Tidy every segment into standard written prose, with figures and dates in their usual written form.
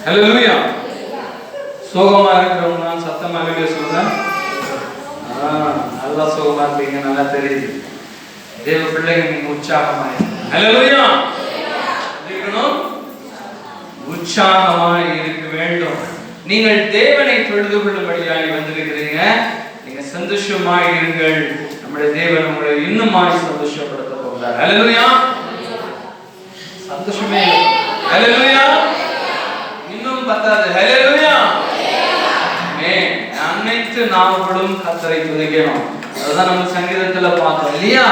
ஹல்லேலூயா. சோகமா இருக்கிறவங்க சத்தமா வெளியே சொல்லுங்க. நல்லா சோகமா இருப்பீங்க, நல்லா தெரியுது. தேவ பிள்ளைங்க நீங்க உற்சாகமா இருக்கணும். ஹல்லேலூயா. இருக்கணும், உற்சாகமா இருக்க வேண்டும். நீங்கள் தேவனை தொழுது கொள்ளும்படியாக வந்திருக்கிறீங்க. நீங்க சந்தோஷமா இருங்கள். நம்முடைய தேவன் உங்களை இன்னுமாய் சந்தோஷப்படுத்த போகிறார். ஹல்லேலூயா. சந்தோஷமே. ஹல்லேலூயா. இன்னும் பத்தாது. ஹல்லேலூயா. ஆமென். அனைத்து நாவுகளும் கர்த்தரை துதிக்கணும். அதுதான் நம்ம சங்கீதத்துல பார்த்தோம் இல்லையா?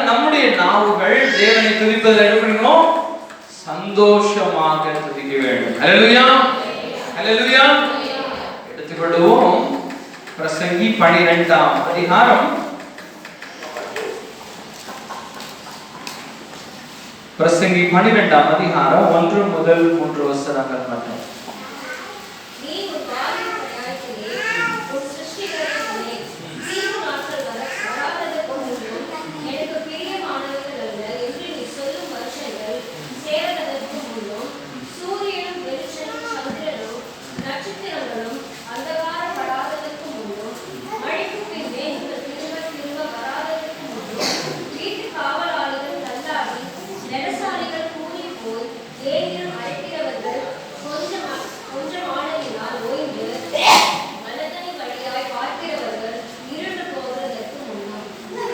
நம்முடைய நாவுகள் தேவனை துதிப்பதில் என்ன பண்ணணும்? சந்தோஷமாக துதிக்க வேண்டும். ஹல்லேலூயா. ஹல்லேலூயா. எடுத்துக்கொள்வோம் பிரசங்கி 12ஆம் அதிகாரம். பிரசங்கி 12ஆம் அதிகாரம் 1 முதல் 3 வசனங்கள் மட்டும்.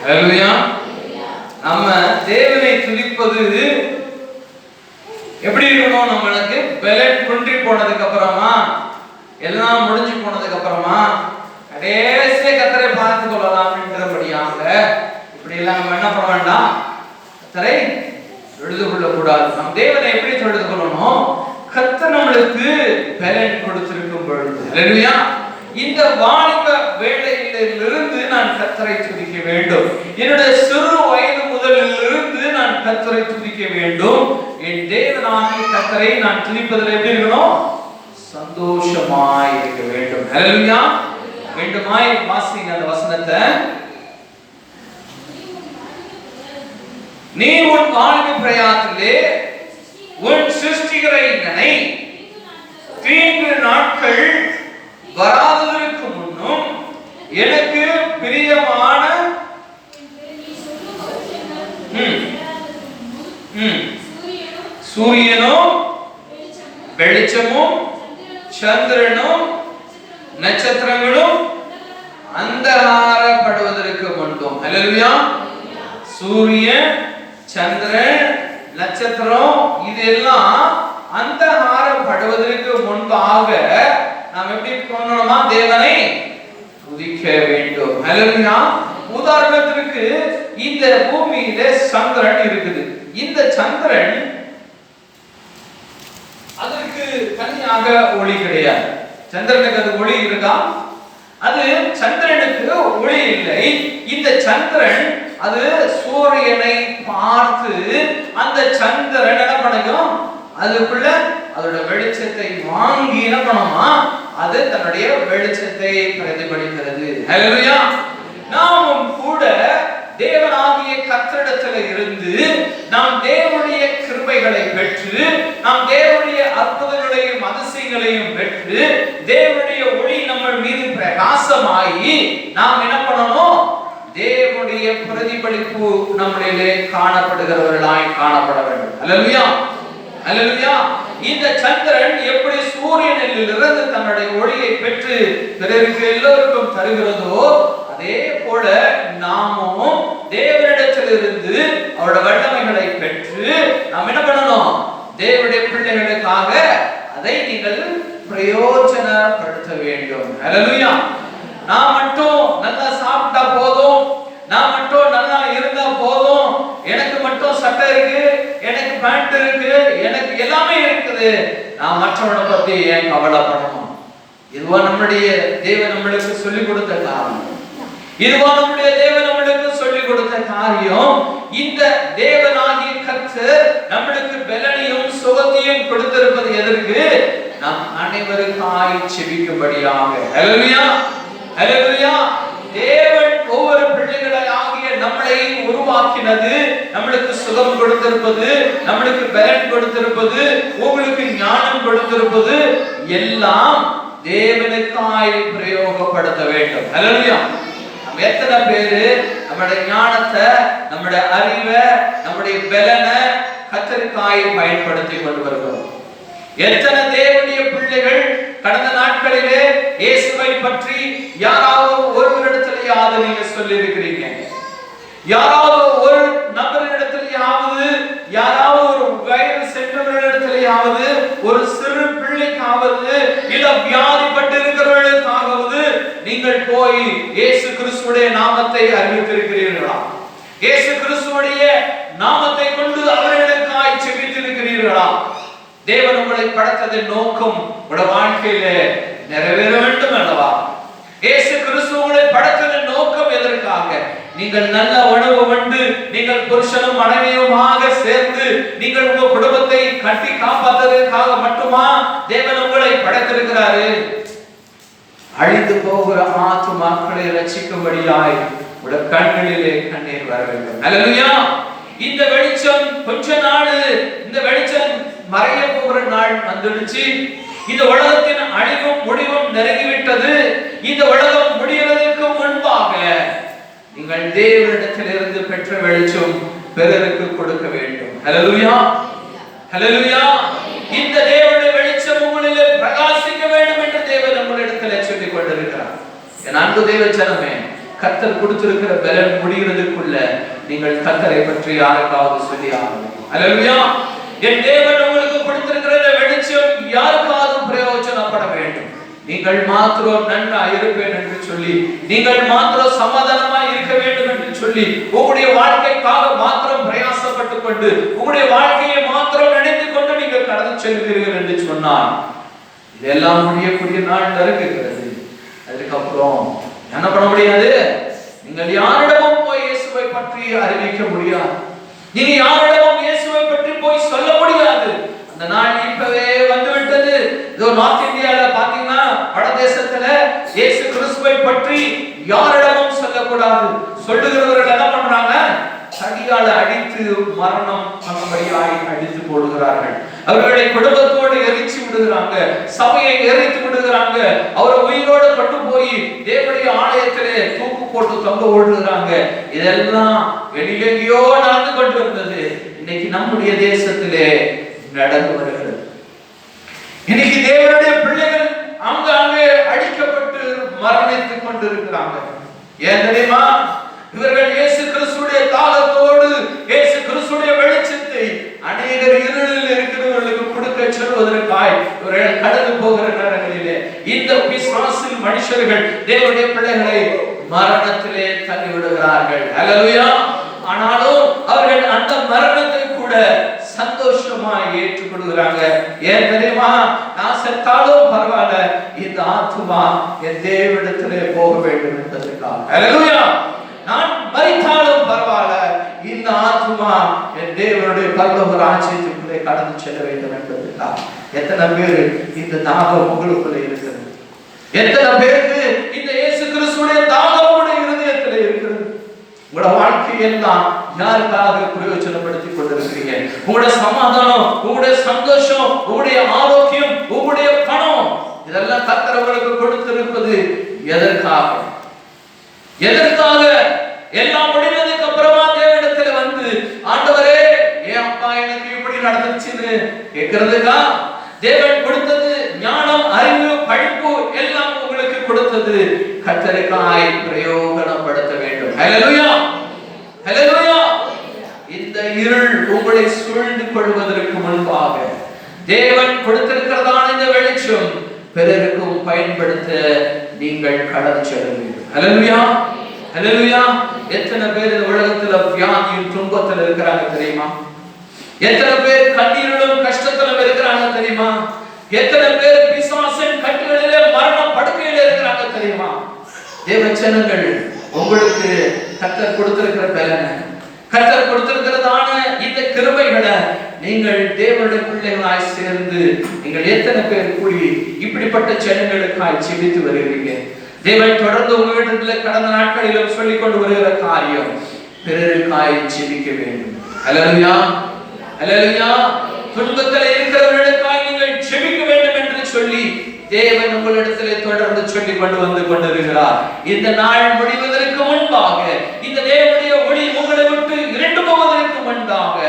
ஹல்லேலூயா. நம்ம தேவனை துதிப்பது எப்படி இருக்கணும்? நம்மளுக்கு பலன் குன்றி போனதுக்கு அப்புறமா, எல்லாம் முடிஞ்சு போனதுக்கு அப்புறமா கடைசியில கர்த்தரை பார்த்து கொள்ளலாம் அப்படின்றபடியாக இப்படி எல்லாம் நம்ம என்ன பண்ண வேண்டாம், கர்த்தரை தொழுது கொள்ள கூடாது. நம் தேவனை எப்படி தொழுது கொள்ளணும்? கர்த்தர் நம்மளுக்கு பலன் கொடுத்திருக்கும் பொழுது. ஹல்லேலூயா. இந்த வாலிப வேளையிலிருந்து நான் கர்த்தரை துதிக்க வேண்டும். என்னுடைய சிறு வயது முதலிலிருந்து நான் கர்த்தரை துதிக்க வேண்டும். என் தேவனாகிய கர்த்தரை நான் துதிப்பதில் எப்படி இருக்கணும்? சந்தோஷமாய் இருக்க வேண்டும். ஹல்லேலூயா. வேண்டுமாய் வாசிங்க அந்த வசனத்தை. நீ உன் வாலிப பிரயாத்திலே உன் சிருஷ்டிகரை நினை, தீங்கு நாட்கள் வராததற்கு முன்னும் எனக்கு பிரியமான சூரியனும் வெளிச்சமும் சந்திரனும் நட்சத்திரங்களும் அந்தகாரப்படுவதற்கு முன்பும். ஹல்லேலூயா. சூரியன், சந்திரன், நட்சத்திரம் இதெல்லாம் அந்தகாரப்படுவதற்கு முன்பாக நாம் எப்படி பண்ணணுமா? தேவனை துதிக்க வேண்டும். ஹல்லேலூயா. உதாரணத்திற்கு இந்த பூமியில சந்திரன் இருக்குது. இந்த சந்திரன் அதற்கு தனியாக ஒளி கிடையாது. சந்திரனுக்கு அது ஒளி இருக்கா? அது சந்திரனுக்கு ஒளி இல்லை. இந்த சந்திரன் அது சூரியனை பார்த்து அந்த சந்திரன் என்ன பண்ணும்? அதுக்குள்ள அதோட வெளிச்சத்தை வாங்கி என்ன பண்ணுமா? அது தன்னுடைய வெளிச்சத்தை பிரதிபலிக்கிறது. ஹல்லேலூயா. நாமும் கூட தேவனாகிய கர்த்தரிடத்தில் இருந்து நாம் தேவனுடைய கிருபைகளை பெற்று, நாம் தேவனுடைய அற்புதங்களையும் அதிசயங்களையும் பெற்று, தேவனுடைய ஒளி நம்ம மீது பிரகாசமாகி நாம் என்ன பண்ணணும்? தேவனுடைய பிரதிபலிப்பு நம்மிலே காணப்படுகிறவர்களாய் காணப்பட வேண்டும். ஹல்லேலூயா. ஹல்லேலூயா. இந்த சந்திரன் எப்படி சூரியனில் இருந்து தன்னுடைய ஒளியை பெற்று பிறருக்கு எல்லோருக்கும் தருகிறதோ, அதே போல நாமும் தேவனிடத்திலிருந்து அவருடைய வல்லமைகளை பெற்று நாம் என்ன பண்ணணும்? தேவனுடைய பிள்ளைகளுக்காக அதை நீங்கள் பிரயோஜனப்படுத்த வேண்டும். ஹல்லேலூயா. நான் மட்டும் நல்லா சாப்பிட்டா போதும், நான் மட்டும் நல்லா இருந்தா போதும், எனக்கு மட்டும் சட்டை இருக்கு, எனக்கு பேண்ட் இருக்கு, எனக்கு எல்லாமே இருக்குது, நான் மற்றவனை பத்தி ஏன் கவலைப்படணும்? இதுவா நம்முடைய தேவன் நம்மளுக்கு சொல்லிக் கொடுத்த காரியம்? இதுவா நம்முடைய தேவன் நம்மளுக்கு சொல்லிக் கொடுத்த காரியம்? இந்த தேவனாகிய கர்த்தர் நம்மளுக்கு பலனையும் சுகத்தையும் கொடுத்திருப்பது எதற்கு? நாம் அனைவருக்காய் செபிக்கும்படியாக. ஹல்லேலூயா. ஹல்லேலூயா. தேவன் ஒவ்வொரு பிள்ளைகளை ஆகிய நம்மளை உருவாக்கினது, நம்ம நம்மளுக்கு சுகம் கொடுத்திருப்பது, நம்மளுக்கு பலன் கொடுத்திருப்பது, உங்களுக்கு ஞானம் கொடுத்திருப்பது எல்லாம் தேவனுக்காய் பிரயோகப்படுத்த வேண்டும். ஹல்லேலூயா. நம்ம எத்தனை பேரு நம்முடைய ஞானத்தை, நம்முடைய அறிவை, நம்முடைய பலனை கர்த்தருக்காய் பயன்படுத்தி கொண்டு வருகிறோம்? எத்தனை தேவனுடைய பிள்ளைகள் கடந்த நாட்களிலே இயேசுவை பற்றி யாராவது ஒருவரிடத்திலேயாவது நீங்க சொல்லி இருக்கிறீங்க? யாராவது ஒரு நபரிடத்திலேயாவது, யாராவது ஒரு வயது சென்றவரிடத்திலேயாவது, ஒரு சிறு பிள்ளைக்காவது, இல்ல வியாதிப்பட்டு இருக்கிறவர்களுக்காவது நீங்கள் போய் இயேசு கிறிஸ்துவுடைய நாமத்தை அறிவித்திருக்கிறீர்களா? இயேசு கிறிஸ்துவுடைய நாமத்தை கொண்டு அவர்களுக்காய் செபித்திருக்கிறீர்களா? தேவன் உங்களை படைத்ததின் நோக்கம் உங்களுடைய வாழ்க்கையில நிறைவேற வேண்டும் அல்லவா? இயேசு கிறிஸ்து உங்களை படைத்ததின் நோக்கம் எதற்காக? நீங்கள் நல்ல உணவு உண்டு, நீங்கள் புருஷனும் மனைவியுமாக சேர்ந்து நீங்கள் உங்க குடும்பத்தை கட்டி காப்பாற்றுவதற்காக மட்டுமா தேவன் உங்களை படைத்திருக்கிறாரு? அழிந்து போகிற ஆத்துமாக்களை ரட்சிக்கும்படியாய் உடைய கண்களிலே கண்ணீர் வர வேண்டும். ஹல்லேலூயா. இந்த வெளிச்சம் கொஞ்ச நாள், இந்த வெளிச்சம் மறைய போகிற நாள் வந்துடுச்சு. இந்த உலகத்தின் அழிவும் முடிவும் நெருங்கிவிட்டது. இந்த உலகம் முடிகிறதுக்கு முன்பாக நீங்கள் தேவனிடத்திலிருந்து பெற்ற வெளிச்சம் பிறருக்கு கொடுக்க வேண்டும். ஹல்லேலூயா. ஹல்லேலூயா. இந்த தேவனுடைய வெளிச்சம் உங்களிலே பிரகாசிக்க வேண்டும் என்று தேவன் உங்களிடத்தில் சொல்லிக் கொண்டிருக்கிறார். என் அன்பு தேவ ஜனமே, கர்த்தர் கொடுத்திருக்கிற பலன் முடிகிறதுக்குள்ள நீங்கள் கர்த்தரை பற்றி யாருக்காவது சொல்லி ஆகணும். ஹல்லேலூயா. என் தேவன் உங்களுக்கு கொடுத்திருக்கிற வெளிச்சம் யாருக்காவது பிரயோஜனப்பட வேண்டும். நீங்கள் மாத்திரம் நன்றா இருப்பேன் என்று சொல்லி, நீங்கள் மாத்திரம் சமாதானமா இருக்க வேண்டும் என்று சொல்லி, உங்களுடைய வாழ்க்கைக்காக மாத்திரம் பிரயாசப்பட்டுக் கொண்டு, உங்களுடைய வாழ்க்கையை மாத்திரம் நினைத்துக் கொண்டு நீங்கள் கடந்து செல்வீர்கள் என்று சொன்னார், இதெல்லாம் முடியக்கூடிய நாள் நெருங்குகிறது. அதுக்கப்புறம் என்ன பண்ண முடியாது? நீங்கள் யாரிடமும் போய் இயேசுவை பற்றி அறிவிக்க முடியாது. நீங்க யாரிடமும் இயேசுவை பற்றி போய் சொல்ல முடியாது. அந்த நாள் இப்பவே வந்துவிட்டது. இதோ நார்த் இந்தியால பாத்தீங்கன்னா, வடதேசத்துல இயேசு கிறிஸ்துவை பற்றி யாரிடமும் சொல்லக்கூடாது. சொல்லுகிறவர்கள் என்ன பண்றாங்க? சடியால அடித்து மரணம் பண்ணும்படியாய் அடித்து போடுகிறார்கள். அவர்களை குடும்பத்தோடு எரிச்சு விடுகிறாங்க, சபையை எரித்து விடுகிறாங்க, அவரை உயிரோடு கொண்டு போய் தேவனுடைய ஆலயத்திலே தூக்கு போட்டு தொங்க ஓடுகிறாங்க. இதெல்லாம் வெளியெங்கேயோ நடந்து கொண்டு வந்தது. இன்னைக்கு நம்முடைய தேசத்திலே நடந்து வருகிறது. இன்னைக்கு தேவனுடைய பிள்ளைகள் அங்கே அடிக்கப்பட்டு மரணித்துக் கொண்டிருக்கிறாங்க. ஏன் தெரியுமா? இவர்கள் இயேசு கிறிஸ்துடைய தாகத்தோடு, இயேசு கிறிஸ்துடைய வெளிச்சத்தை அநேகர் இருளில் இருக்கிறவர்களுக்கு கொடுக்க சொல்வதற்காய் இவர்கள் கடந்து போகிற நேரங்களிலே இந்த பிசாசின் மனுஷர்கள் தேவனுடைய பிள்ளைகளை மரணத்திலே தள்ளி விடுகிறார்கள். ஹல்லேலூயா. ஆனாலும் அவர்கள் அந்த மரணத்தை கூட சந்தோஷமா ஏற்றுக்கொள்கிறாங்க. ஏன் தெரியுமா? நான் செத்தாலும் பரவாயில்ல, இந்த ஆத்துமா என் தேவனிடத்திலே போக வேண்டும் என்பதற்காக. ஹல்லேலூயா. நான் மரித்தாலும் பரவாயில்ல, இந்த ஆத்துமா என் தேவனுடைய பரலோக ராஜ்யத்துக்குள்ளே கடந்து செல்ல வேண்டும் என்பதற்காக. எத்தனை பேர் இந்த தாகம் உங்களுக்குள்ளே இருக்கிறது? எத்தனை பேருக்கு இந்த இயேசு கிறிஸ்துடைய தாகம் உங்களுடைய இருதயத்திலே இருக்கிறது? உங்களோட வாழ்க்கையெல்லாம் யாருக்காக பிரயோஜனப்படுத்திக் கொண்டிருக்கிறீங்க? உங்களுடைய சமாதானம், உங்களுடைய சந்தோஷம், உங்களுடைய ஆரோக்கியம், உங்களுடைய பணம், இதெல்லாம் கர்த்தர் உங்களுக்கு கொடுத்திருப்பது எதற்காக? எதற்காக? எல்லாம் முடிந்ததுக்கு அப்புறமா தேவனிடத்துல வந்து, ஆண்டவரே ஏன் அப்பா எனக்கு இப்படி நடந்துச்சுன்னு கேட்கிறதுக்கா? தேவன் கொடுத்தது ஞானம், அறிவு, படிப்பு எல்லாம் உங்களுக்கு கொடுத்தது கர்த்தருக்காய் பிரயோஜனப்படுத்த வேண்டும். ஹல்லேலூயா. ஹல்லேலூயா. இந்த இருள் உங்களை சூழ்ந்து கொள்வதற்கு முன்பாக தேவன் கொடுத்திருக்கிறதான இந்த வெளிச்சம் பிறருக்கும் பயன்படுத்த நீங்கள் கடந்து செல்ல வேண்டும். ஹல்லேலூயா. ஹல்லேலூயா. எத்தனை பேர் இந்த உலகத்துல வியாதியும் துன்பத்தில் இருக்கிறாங்க தெரியுமா? எத்தனை பேர் கண்ணீரிலும் கஷ்டத்திலும் இருக்கிறாங்க தெரியுமா? எத்தனை பேர் பிசாசின் கட்டுகளிலே மரண படுக்கையில இருக்கிறாங்க தெரியுமா? தேவச்சனங்கள், உங்களுக்கு கர்த்தர் கொடுத்திருக்கிற பலனை, கர்த்தர் கொடுத்திருக்கிறதான இந்த கிருபைகளை நீங்கள் தேவனுடைய பிள்ளைகளாய் சேர்ந்து நீங்கள் எத்தனை பேர் கூடி இப்படிப்பட்ட ஜனங்களுக்காய் ஜெபித்து வருகிறீங்க? தேவன் தொடர்ந்து உங்களிடத்தில் கடந்த நாட்களிலும் சொல்லிக் கொண்டு வருகிற காரியம், பிறருக்காய் ஜெபிக்க வேண்டும். ஹல்லேலூயா, ஹல்லேலூயா. துன்பத்தில் இருக்கிறவர்களுக்காக நீங்கள் ஜெபிக்க வேண்டும் என்று சொல்லி தேவன் உங்களிடத்திலே தொடர்ந்து சொல்லி கொண்டு வந்து கொண்டிருக்கிறார். இந்த நாள் முடிவதற்கு முன்பாக, இந்த தேவனுடைய ஒளி உங்களை விட்டு இரண்டு போவதற்கு முன்பாக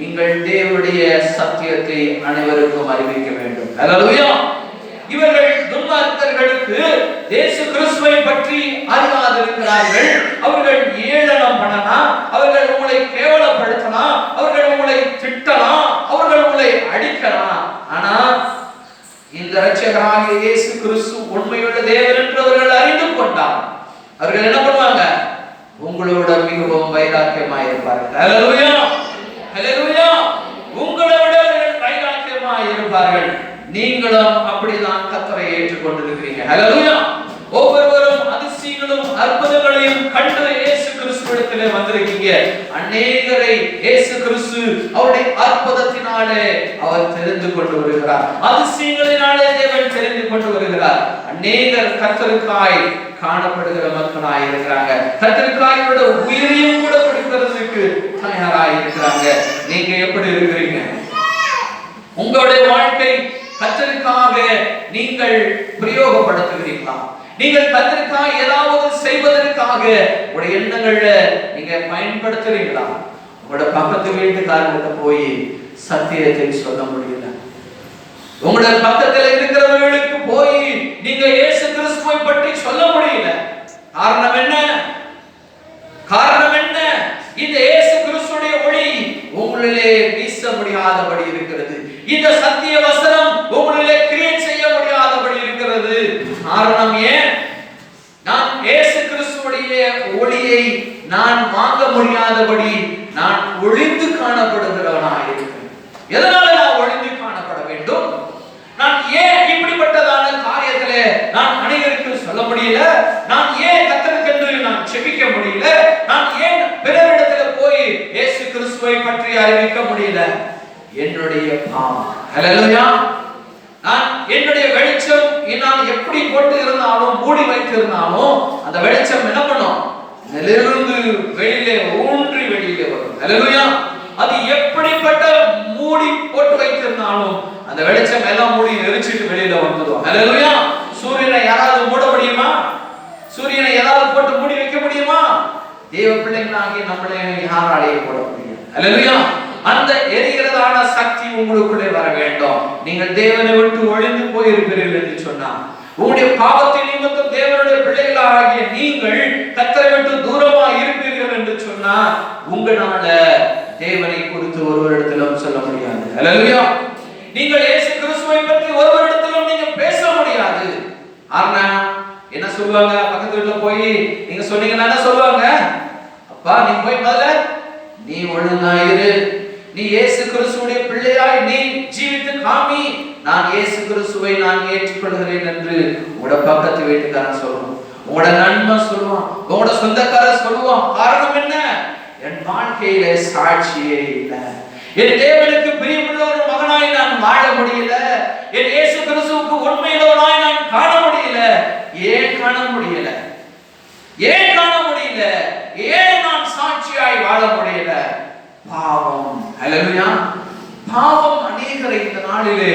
நீங்கள் தேவனுடைய சத்தியத்தை அனைவருக்கும் அறிவிக்க வேண்டும். ஹல்லேலூயா. இவர்கள் துன்மார்க்கர்களுக்கு இயேசு கிறிஸ்துவை பற்றி அறியாதிருக்கிறார்கள். அவர்கள் ஏளனம் பண்ணலாம், அவர்கள் உங்களை கேவலப்படுத்தலாம், அவர்கள் உங்களை திட்டலாம், அவர்கள் உங்களை அடிக்கலாம். ஆனா இந்த இரட்சகராகிய இயேசு கிறிஸ்து உண்மையுள்ள தேவன் என்று அவர்கள் அறிந்து கொண்டார். அவர்கள் என்ன பண்ணுவாங்க? உங்களோட மிகவும் வைராக்கியமாய் இருப்பார்கள். ஹல்லேலூயா, ஹல்லேலூயா. உங்களோட வைராக்கியமாய் இருப்பார்கள். நீங்களும் அப்படிதான் கர்த்தரை ஏற்றுக்கொண்டிருக்கிறீங்க. ஹல்லேலூயா. ஒவ்வொருவரும் அதிசயங்களும் அற்புதங்களையும் கண்டு இயேசு கிறிஸ்துவிடத்திலே வந்திருக்கீங்க. அநேகரை இயேசு கிறிஸ்து அவருடைய அற்புதத்தினாலே அவர் தெரிந்து கொண்டு வருகிறார். அதிசயங்களினாலே தேவன் தெரிந்து கொண்டு வருகிறார். அநேகர் கர்த்தருக்காய் காணப்படுகிற மக்களாய் இருக்கிறாங்க. கர்த்தருக்காயோட உயிரையும் கூட கொடுக்கிறதுக்கு தயாராய் இருக்கிறாங்க. நீங்க எப்படி இருக்கிறீங்க? உங்களுடைய வாழ்க்கை கர்த்தருக்காக நீங்கள் பிரயோகப்படுத்துகிறீர்களா? நீங்கள் கர்த்தருக்காக ஏதாவது செய்வதற்காக உங்களுடைய எண்ணங்கள்ல நீங்க பயன்படுத்துறீங்களா? உங்களோட பக்கத்து வீட்டுக்காரர்கிட்ட போய் சத்தியத்தை சொல்ல முடியல. உங்களோட பக்கத்துல இருக்கிறவர்களுக்கு போய் நீங்க இயேசு கிறிஸ்துவை பற்றி சொல்ல முடியல. காரணம் என்ன? காரணம் என்ன? இந்த இயேசு கிறிஸ்துடைய ஒளி உங்களிலே வீச முடியாதபடி இருக்கிறது. இந்த சத்திய வசனம் உங்களிலே கிரியேட் செய்ய முடியாதபடி இருக்கிறது. காரணம் ஏன்? நான் இயேசு கிறிஸ்துவுடைய ஒளியை நான் வாங்க முடியாதபடி நான் ஒளிந்து காணப்படுகிறவனாக இருக்கிறேன். எதனால நான் ஒளிந்து காணப்பட வேண்டும்? நான் ஏன் இப்படிப்பட்டதான காரியத்திலே நான் அனைவருக்கு சொல்ல முடியல? நான் ஏன் கர்த்தருக்கென்று நான் செபிக்க முடியல? நான் ஏன் பிறரிடத்துல போய் இயேசு கிறிஸ்துவை பற்றி அறிவிக்க முடியல? என்னுடைய பாவம். ஹல்லேலூயா. நான் என்னுடைய வெளிச்சம் நான் எப்படி போட்டு இருந்தாலும் மூடி வைத்திருந்தாலும் அந்த வெளிச்சம் என்ன பண்ணும்? நிலிருந்து வெளியிலே ஊன்றி வெளியிலே வரும். ஹல்லேலூயா. அது எப்படிப்பட்ட மூடி போட்டு வைத்திருந்தாலும் அந்த வெளிச்சம் எல்லாம் மூடி நெரிச்சிட்டு வெளியில வந்துடும். ஹல்லேலூயா. சூரியனை யாராவது மூட முடியுமா? சூரியனை ஏதாவது போட்டு மூடி வைக்க முடியுமா? தேவ பிள்ளைகளாகிய நம்மளே யாராலேயே போட முடியும். ஹல்லேலூயா. அந்த எரிகிறதான சக்தி உங்களுக்குள்ளே வர வேண்டும். நீங்கள் தேவனை விட்டு ஒழிந்து போயிருப்பீர்கள் என்று சொன்னார். உங்களுடைய பாவத்தின் நிமித்தம் தேவனுடைய பிள்ளைகளாகிய நீங்கள் கர்த்தரை விட்டு தூரமா இருப்பீர்கள் என்று சொன்னார். உங்களால தேவனை குறித்து ஒருவரிடத்திலும் சொல்ல முடியாது. ஹல்லேலூயா. நீங்கள் இயேசு கிறிஸ்துவை பற்றி ஒருவரிடத்திலும் நீங்க பேச முடியாது. ஆனா என்ன சொல்லுவாங்க? பக்கத்து வீட்டுல போய் நீங்க சொன்னீங்கன்னா என்ன சொல்லுவாங்க? அப்பா நீ போய் முதல்ல நீ ஒழுங்காயிரு, நீ இயேசு கிறிஸ்துவுடைய பிள்ளையாய் நீ ஜீவித்து காமி, நான் இயேசு கிறிஸ்துவை நான் ஏற்றுக்கொள்கிறேன் என்று உங்களோட பக்கத்து வீட்டுக்காரன் சொல்லுவான், உங்களோட நண்பன் சொல்லுவான், உங்களோட சொந்தக்காரர் சொல்லுவான். காரணம் என்ன? என் வாழ்க்கையில சாட்சியே இல்லை. என் தேவனுக்கு பிரியமுள்ள ஒரு மகனாய் நான் வாழ முடியல. என் இயேசு கிறிஸ்துவுக்கு உண்மையுள்ளவனாய் நான் காண முடியல. ஏன் காண முடியல? ஏன் காண முடியல? ஏன் நான் சாட்சியாய் வாழ முடியல? பாவம். ஹல்லேலூயா. பாவம் அநேகரை இந்த நாளிலே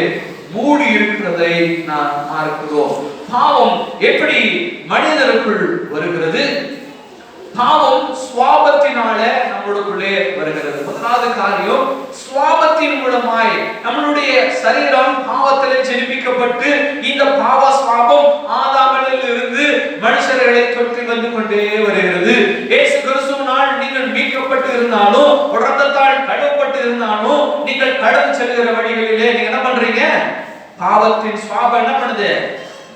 மூடி இருக்கிறதை நான் பார்க்கிறோம். பாவம் எப்படி மனிதருக்குள் வருகிறது? பாவம் சுவாபத்தினால நம்மளுக்குள்ளே வருகிறது. முதலாவது காரியம், சுவாபத்தின் மூலமாய் நம்மளுடைய சரீரம் பாவத்திலே ஜெனிப்பிக்கப்பட்டு இந்த பாவ சுவாபம் ஆதாமில் இருந்து மனுஷர்களை தொற்றி வந்து கொண்டே வருகிறது. இயேசு கிறிஸ்துவினால் நீங்கள் மீட்கப்பட்டு இருந்தாலும், இரத்தத்தால் கழுவப்பட்டு இருந்தாலும், நீங்கள் கடந்து செல்கிற வழிகளிலே நீங்க என்ன பண்றீங்க? பாவத்தின் சுவாபம் என்ன பண்ணுது?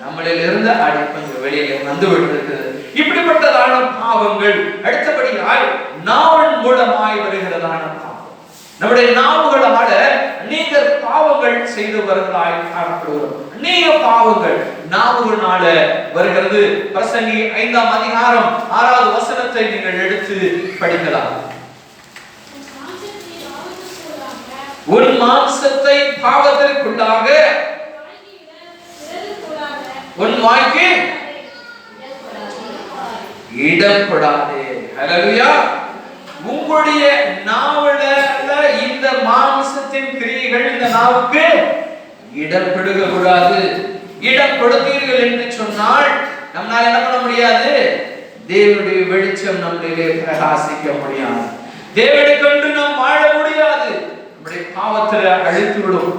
நம்மளில் இருந்து கொஞ்சம் வெளியே வந்து விட்டிருக்கிறது. இப்படிப்பட்டதான பாவங்கள் அடுத்தபடியாய் நாவின் மூலமாய் வருகிறதான பாவம். நம்முடைய நாவுகளால அநேக பாவங்கள் செய்தவர்களாய் காணப்படுகிறோம். அநேக பாவங்கள் நாவுகளால வருகிறது. பிரசங்கி 5ஆம் அதிகாரம் 6வது வசனத்தை நீங்கள் எடுத்து படிக்கலாம். உன் மாம்சத்தை பாவத்திற்குள்ளாக உன் வாய்க்கு இடப்படாதே. ஹல்லேலூயா. உங்களுடைய நாவுல இந்த மாம்சத்தின் கிரியைகள் இந்த நாவுக்கு இடம் கொடுக்க கூடாது. இடம் கொடுத்தீர்கள் என்று சொன்னால் நம்மால என்ன பண்ண முடியாது? தேவனுடைய வெளிச்சம் நம்மளிலே பிரகாசிக்க முடியாது. தேவனை கொண்டு நாம் வாழ முடியாது. நம்முடைய பாவத்துல அழித்து விடும்.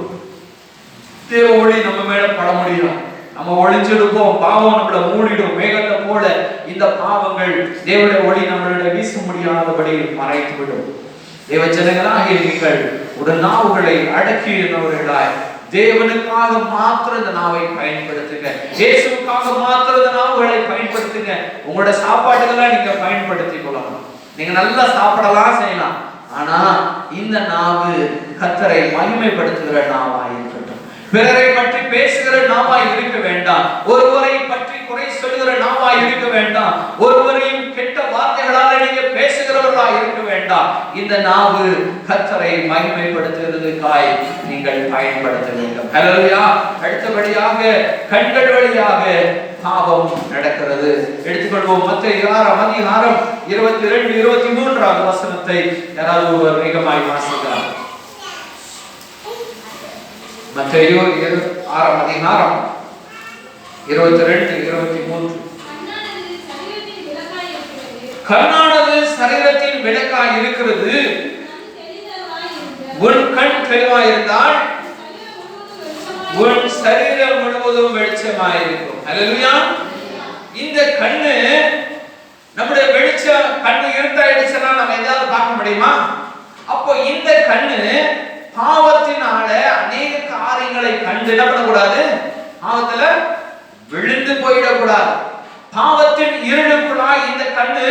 தேவ ஒளி நம்ம மேல பட முடியும். நம்ம ஒளிஞ்சிருப்போம், பாவம் நம்மள மூடிடும். மேகத்தை போல இந்த பாவங்கள் தேவனுடைய ஒளி நம்மளோட வீச முடியாதபடி மறைத்து விடும். தேவ ஜனங்களாகிய நீங்கள் உடன் நாவுகளை அடக்கியிருந்தவர்களாய் தேவனுக்காக மாத்திரம் இந்த நாவை பயன்படுத்துங்க. இயேசுவுக்காக மாத்திரம் இந்த நாவுகளை பயன்படுத்துங்க. உங்களோட சாப்பாடுகளை நீங்க பயன்படுத்திக் கொள்ளலாம். நீங்க நல்லா சாப்பிடலாம், செய்யலாம். ஆனா இந்த நாவு கர்த்தரை மகிமைப்படுத்துகிற நாவாய் இருக்கட்டும். பிறரை பற்றி பேசுகிற நாவாய் இருக்க வேண்டாம். ஒருவரை பற்றி குறை சொல்லுகிற நாவாய் இருக்க வேண்டாம். ஒருவரையும் கெட்ட வார்த்தைகளால் நீங்க பேசுகிறவர்களாய் இருக்க வேண்டாம். இந்த நாவு கர்த்தரை மகிமைப்படுத்துவதற்காய் நீங்கள் பயன்படுத்த வேண்டும். ஹல்லேலூயா. அடுத்தபடியாக கண்கள் வழியாக பாவம் நடக்கிறது. எடுத்துக்கொள்வோம். மத்தேயு 6ஆம் அதிகாரம் 22 23 வசனத்தை யாராவது ஒருவர் வேகமாய் வாசிக்கலாம். மத்தேயு 6ஆம் அதிகாரம் 22 23. கண்ணானது சரீரத்தின் விளக்காய் இருக்கிறது. உன் கண் தெளிவாய் இருந்தால் உன் சரீரம் முழுவதும் வெளிச்சமாய் இருக்கும். ஹல்லேலூயா. இந்த கண்ணு நம்முடைய வெளிச்சம், கண்ணு இருட்டாயிடுச்சுன்னா நம்ம ஏதாவது பார்க்க முடியுமா? அப்போ இந்த கண்ணு பாவத்தினால அநேக காரியங்களை கண்டு என்ன பண்ணக்கூடாது? பாவத்துல விழுந்து போயிடக்கூடாது. பாவத்தின் இருளுக்குள்ளாய் இந்த கண்ணு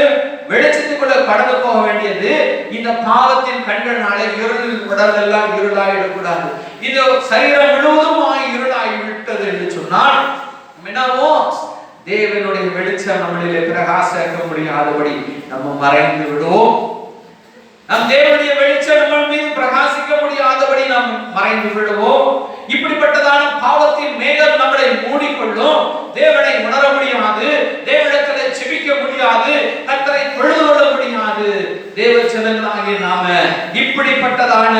வெளிச்சத்துக்குள்ள கடந்து போக வேண்டியது. இந்த பாவத்தின் கண்களால இருள் உடலெல்லாம் இருளாயிடக்கூடாது. இது சரீரம் முழுவதுமாய் இருளாகி விட்டது என்று சொன்னால் என்னவோ தேவனுடைய வெளிச்சம் நம்மளிலே பிரகாசிக்க முடியாதபடி நம்ம மறைந்து விடுவோம். நம் தேவனுடைய வெளிச்சம் நம்ம மீது பிரகாசிக்க முடியாதபடி நாம் மறைந்து விடுவோம். இப்படிப்பட்டதான பாவத்தின் மேகம் நம்மளை மூடிக்கொள்ளும். தேவனை உணர முடியாது, தேவனிடத்திலே ஜெபிக்க முடியாது, கர்த்தரை தொழுது கொள்ள முடியாது. தேவ ஜனங்களாகிய நாம இப்படிப்பட்டதான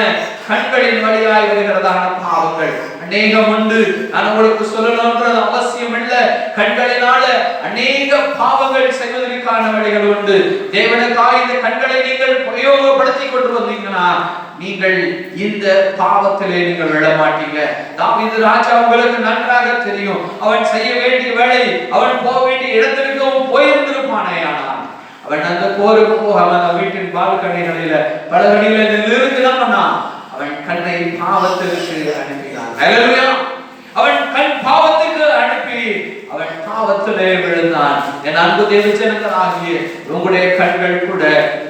கண்களின் வழியாய் வருகிறதான பாவங்கள் அநேகம் உண்டு. நான் உங்களுக்கு சொல்லணும்ன்றது அவசியம் இல்லை. கண்களினால அநேக பாவங்கள் செய்வதற்கான வழிகள் உண்டு. தேவனுக்காக இந்த கண்களை நீங்கள் பிரயோகப்படுத்தி கொண்டு வந்தீங்கன்னா நீங்கள் இந்த பாவத்திலே நீங்கள் விழ மாட்டீங்க. தாவீது ராஜா உங்களுக்கு நன்றாக தெரியும். அவன் செய்ய வேண்டிய வேலை, அவன் போக வேண்டிய இடத்திற்கு அவன் போயிருந்திருப்பானே. ஆனால் அவன் அந்த போருக்கு போக அவன் வீட்டின் பால்கனிகளில பலகனியில நிறுத்திதான் பண்ணான். அவன் கண்ணை பாவத்திற்கு அனுப்பினான். ஹல்லேலூயா. அவன் கண் பாவத்துக்கு அனுப்பி அவன் பாவத்திலே விழுந்தான். என் அன்பு தேவ ஜனங்களாகிய உங்களுடைய கண்கள் கூட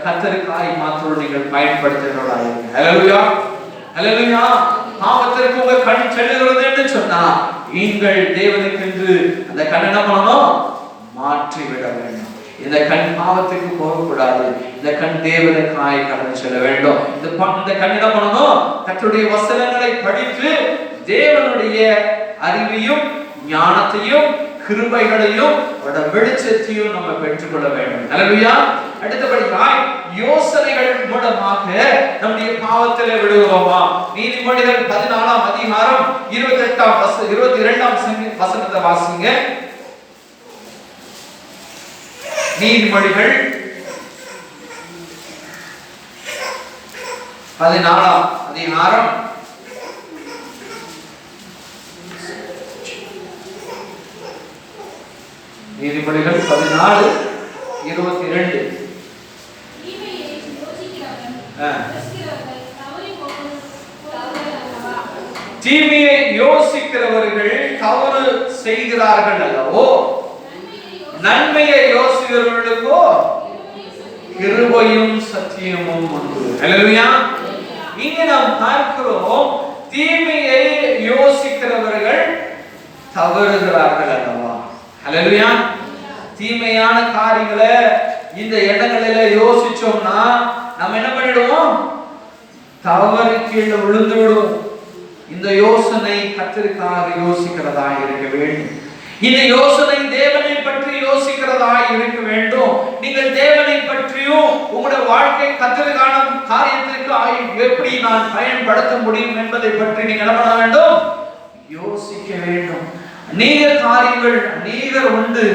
கர்த்தருக்காய் மாத்திரம் நீங்கள் பயன்படுத்துகிறவர்களாக இருங்க. ஹல்லேலூயா. ஹல்லேலூயா. பாவத்திற்கு உங்க கண் செல்லுகிறது என்று சொன்னா நீங்கள் தேவனுக்கென்று அந்த கண் என்ன பண்ணணும்? மாற்றி விட வேண்டும். இந்த கண் பாவத்துக்கு போகக்கூடாது. இந்த கண் தேவனுக்காய் கடந்து செல்ல வேண்டும். இந்த கண் என்ன பண்ணணும்? கர்த்தருடைய வசனங்களை படித்து தேவனுடைய அறிவையும் ஞானத்தையும் கிருபைகளையும் வெளிச்சத்தையும் நம்ம பெற்றுக்கொள்ள வேண்டும். ஹல்லேலூயா. அடுத்தபடியாய் யோசனைகள் மூலமாக நம்முடைய பாவத்திலே விழுகிறோமா? நீதிமொழிகள் 14ஆம் அதிகாரம் 22ஆம் வசனத்தை வாசிங்க. நீதிமொழிகள் 14ஆம் அதிகாரம் 14:22. தீமையை யோசிக்கிறவர்கள் தவறு செய்கிறார்கள் அல்லவோ, நன்மையை யோசிக்கிறவர்களுக்கோ கிருபையும் சத்தியமும் உண்டு. ஹல்லேலூயா. இங்க நாம் பார்க்கிறோம், தீமையை யோசிக்கிறவர்கள் தவறுகிறார்கள் அல்லவா. ஹல்லேலூயா. தீமையான காரியங்களை இந்த இடங்களில யோசிச்சோம்னா நம்ம என்ன பண்ணிடுவோம்? தவறு கீழே விழுந்து விடுவோம். இந்த யோசனை கர்த்தருக்காக யோசிக்கிறதா இருக்க வேண்டும். இந்த யோசனை தேவனை பற்றி யோசிக்கிறதா இருக்க வேண்டும். நீங்கள் தேவனை பற்றியும் உங்களுடைய வாழ்க்கை கத்தருக்கான காரியத்திற்கு எப்படி நான் பயன்படுத்த முடியும் என்பதை பற்றி நீங்கள் என்ன பண்ண வேண்டும்? யோசிக்க வேண்டும். அநேக காரியங்கள் அநேகர் உண்டு.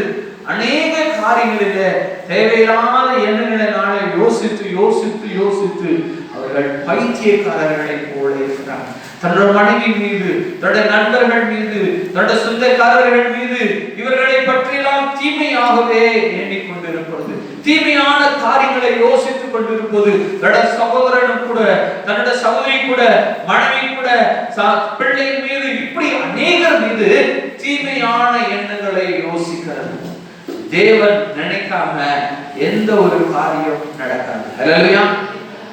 அநேக காரியங்களிலே தேவையில்லாத எண்ணங்களினாலே யோசித்து யோசித்து யோசித்து அவர்கள் பைத்தியக்காரர்களைப் போல இருக்கிறார்கள். தன்னுடைய மனைவி மீது, தன்னுடைய நண்பர்கள் மீது, தன்னுடைய சொந்தக்காரர்கள் மீது இவர்களை பற்றியெல்லாம் தீமையாகவே எண்ணிக்கொண்டிருப்பது, தீமையான காரியங்களை யோசித்துக் கொண்டிருப்பது. தன்னுடைய சகோதரனும் கூட, தன்னுடைய சகோதரி கூட, மனைவி கூட, பிள்ளையின் மீது, இப்படி அநேகர் மீது தீமையான எண்ணங்களை யோசிக்கிறது. தேவன் நினைக்காம எந்த ஒரு காரியம் நடக்காது. ஹல்லேலூயா.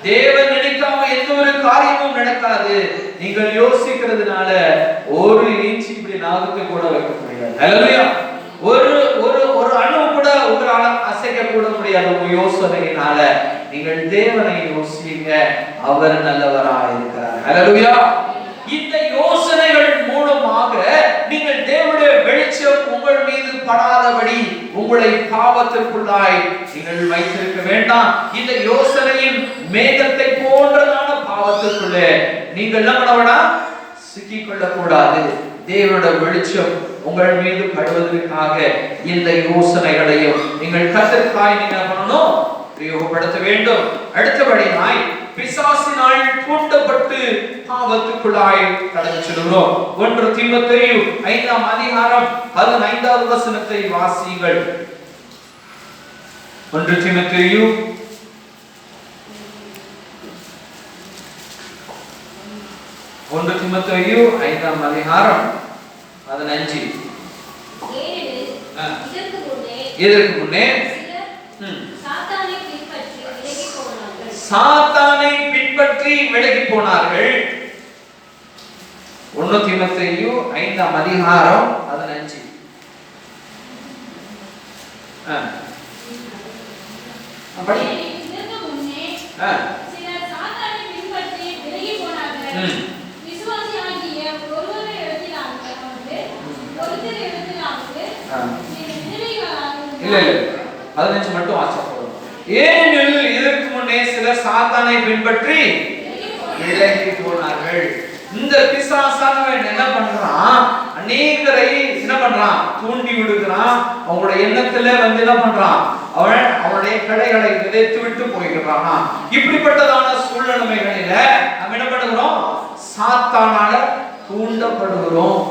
தேவன் நினைக்காம எந்த ஒரு காரியமும் நடக்காது. நீங்கள் யோசிக்கிறதுனால ஒரு இன்ச் இப்படி நாவுக்கு கூட வைக்க முடியாது. ஹல்லேலூயா. ஒரு ஒரு ஒரு அணு கூட உங்களால அசைக்க கூட முடியாது உங்க யோசனையினால. நீங்கள் தேவனை யோசிங்க, அவர் நல்லவராக இருக்கிறார். ஹல்லேலூயா. இந்த யோசனைகள் மூலமாக நீங்கள் தேவனுடைய வெளிச்சம் உங்கள் மீது படாதபடி உங்களை பாவத்திற்குள்ளாய் நீங்கள் வைத்திருக்க வேண்டாம். இந்த யோசனையின் மேகத்தை போன்றதான பாவத்திற்குள்ளே நீங்கள் என்ன பண்ண வேண்டாம்? சிக்கிக்கொள்ள கூடாது. தேவனுடைய வெளிச்சம் உங்கள் மீது படுவதற்காக இந்த யோசனைகளையும் நீங்கள் கர்த்தருக்காய் நீங்கள் பண்ணணும், பிரயோகப்படுத்த வேண்டும். அடுத்தபடியாய் பிசாசினால் தூண்டப்பட்டு பாவத்துக்குள்ளாய் கடந்து செல்கிறோம். 1 தீமோத்தேயு 5ஆம் அதிகாரம் 15வது வசனத்தை வாசியுங்கள். 1 தீமோத்தேயு 5ஆம் அதிகாரம் 15. இதற்கு முன்னே சாத்தானை பின்பற்றி விலகி போனார்கள். 1 தீமோத்தேயு 5ஆம் அதிகாரம் 15. அப்படி இதற்கு முன்னே சிலர் சாத்தானை பின்பற்றி விலகி போனார்கள். விசுவாசியாகிய ஒருவரை இடத்திலாவது ஒருத்தர் இடத்திலாவது இல்ல 15 மட்டும் வாசிப்போம். ஏனெனில் இதற்கு முன்னே சிலர் சாத்தானை பின்பற்றி விலகி போனார்கள். இந்த பிசாசானவன் என்ன பண்றான்? அநேகரை என்ன பண்றான்? தூண்டி விடுகிறான். அவங்களுடைய எண்ணத்துல என்ன பண்றான்? அவனுடைய கடைகளை விதைத்து விட்டு போய்கிறான். இப்படிப்பட்டதான சூழ்நிலைகளில நம்ம என்ன பண்ணுகிறோம்? சாத்தானால தூண்டப்படுகிறோம்.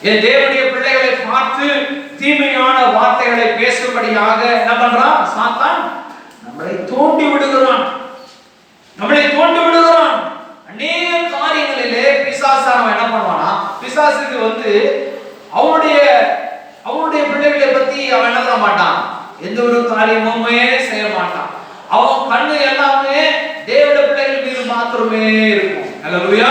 என் தேவனுடைய பிள்ளைகளை பார்த்து தீமையான வார்த்தைகளை பேசும்படியாக என்ன பண்றான்? சாத்தான் நம்மளை தூண்டி விடுகிறான். அநேக காரியங்களிலே பிசாசானவன் என்ன பண்ணுவானா? பிசாசுக்கு அவனுடைய பிள்ளைகளை பத்தி அவன் என்ன பண்ண மாட்டான்? எந்த ஒரு காரியமுமே செய்ய மாட்டான். அவன் கண்ணு எல்லாமே தேவனுடைய பிள்ளைகள் மீது மாத்திரமே இருக்கும். ஹல்லேலூயா.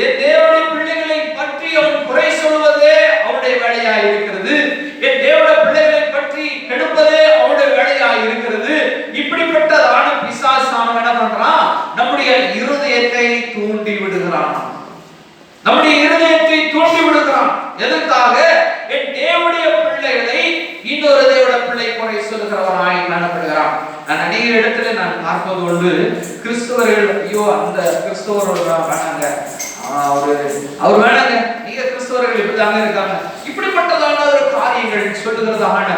என் தேவனுடைய பிள்ளைகளை பற்றி அவன் குறை சொல்வதே அவனுடைய வேலையா இருக்கிறது. என் தேவனுடைய பிள்ளைகளை பற்றி கெடுப்பதே அவனுடைய வேலையா இருக்கிறது. இப்படிப்பட்டதான பிசாசானவன் என்ன பண்றான்? நம்முடைய இருதயத்தை தூண்டி விடுகிறான். எதற்காக? என் தேவனுடைய பிள்ளைகளை இன்னொரு தேவனுடைய பிள்ளை குறை சொல்லுகிறவனாய் காணப்படுகிறான். நான் அநேக இடத்துல நான் பார்ப்பது உண்டு. கிறிஸ்தவர்கள், ஐயோ அந்த கிறிஸ்தவர்கள் வேணாங்க, அவர் வேணாங்க, நீங்க கிறிஸ்தவர்கள் இப்படிதாங்க இருக்காங்க, இப்படிப்பட்டதான ஒரு காரியங்கள் சொல்லுகிறதான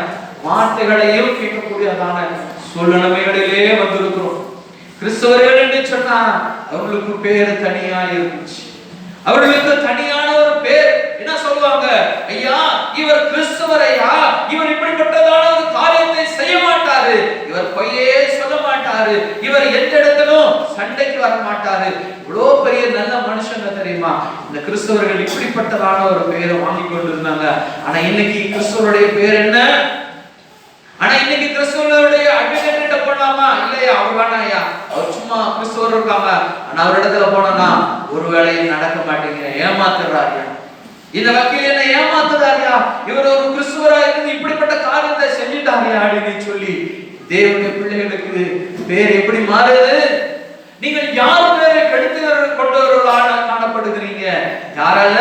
வார்த்தைகளையும் கேட்கக்கூடியதான சூழ்நிலைகளிலே வந்திருக்கிறோம். கிறிஸ்தவர்கள் என்று சொன்னா அவர்களுக்கு பேர் தனியா இருந்துச்சு. அவர்களுக்கு தனியான ஒரு பேர் என்ன சொல்லுவாங்க? ஐயா இவர் கிறிஸ்தவர், ஐயா இவர் இப்படிப்பட்டதான ஒரு காரியத்தை செய்ய மாட்டாரு, இவர் பொய்யே சொல்ல மாட்டாரு, இவர் எந்த இடத்திலும் சண்டைக்கு வர மாட்டாரு. இவ்வளோ பெரிய நல்ல மனுஷங்க தெரியுமா? இந்த கிறிஸ்தவர்கள் இப்படிப்பட்டதான ஒரு பெயரை வாங்கி கொண்டிருந்தாங்க. ஆனா இன்னைக்கு கிறிஸ்தவருடைய பேர் என்ன? ஆனா இன்னைக்கு கிறிஸ்தவருடைய அட்வொகேட் போடலாமா? இல்லையா, அவர் வேணாம் ஐயா, அவர் சும்மா கிறிஸ்தவர் இருக்காங்க, ஆனா அவர் இடத்துல போனா ஒரு வேலையும் நடக்க மாட்டேங்கிற, ஏமாத்துறாரியா, இந்த வக்கீல் என்ன ஏமாத்துறாரியா, இவர் ஒரு கிறிஸ்தவரா இருந்து இப்படிப்பட்ட காரியத்தை செஞ்சுட்டாரியா அப்படின்னு சொல்லி தேவனுடைய பிள்ளைகளுக்கு பேர் எப்படி மாறுது? நீங்கள் யார் பேரை கெடுத்து கொண்டவர்களாக காணப்படுகிறீங்க? யாரால?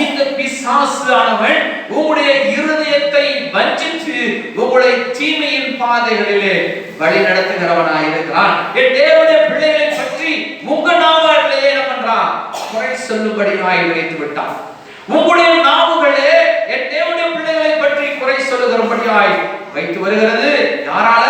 இந்த பிசாசு பிசாசு ஆனவன் உங்களுடைய இருதயத்தை வஞ்சித்து உங்களை தீமையின் பாதைகளிலே வழி நடத்துகிறவனாய் இருக்கிறான். என் தேவனுடைய பிள்ளைகளை பற்றி உங்க நாவாலே என்ன பண்றான்? குறை சொல்லும்படியாய் வைத்து விட்டான். உங்களுடைய நாவுகளே என் தேவனுடைய பிள்ளைகளை பற்றி குறை சொல்லுகிறபடியாய் வைத்து வருகிறது. யாரால?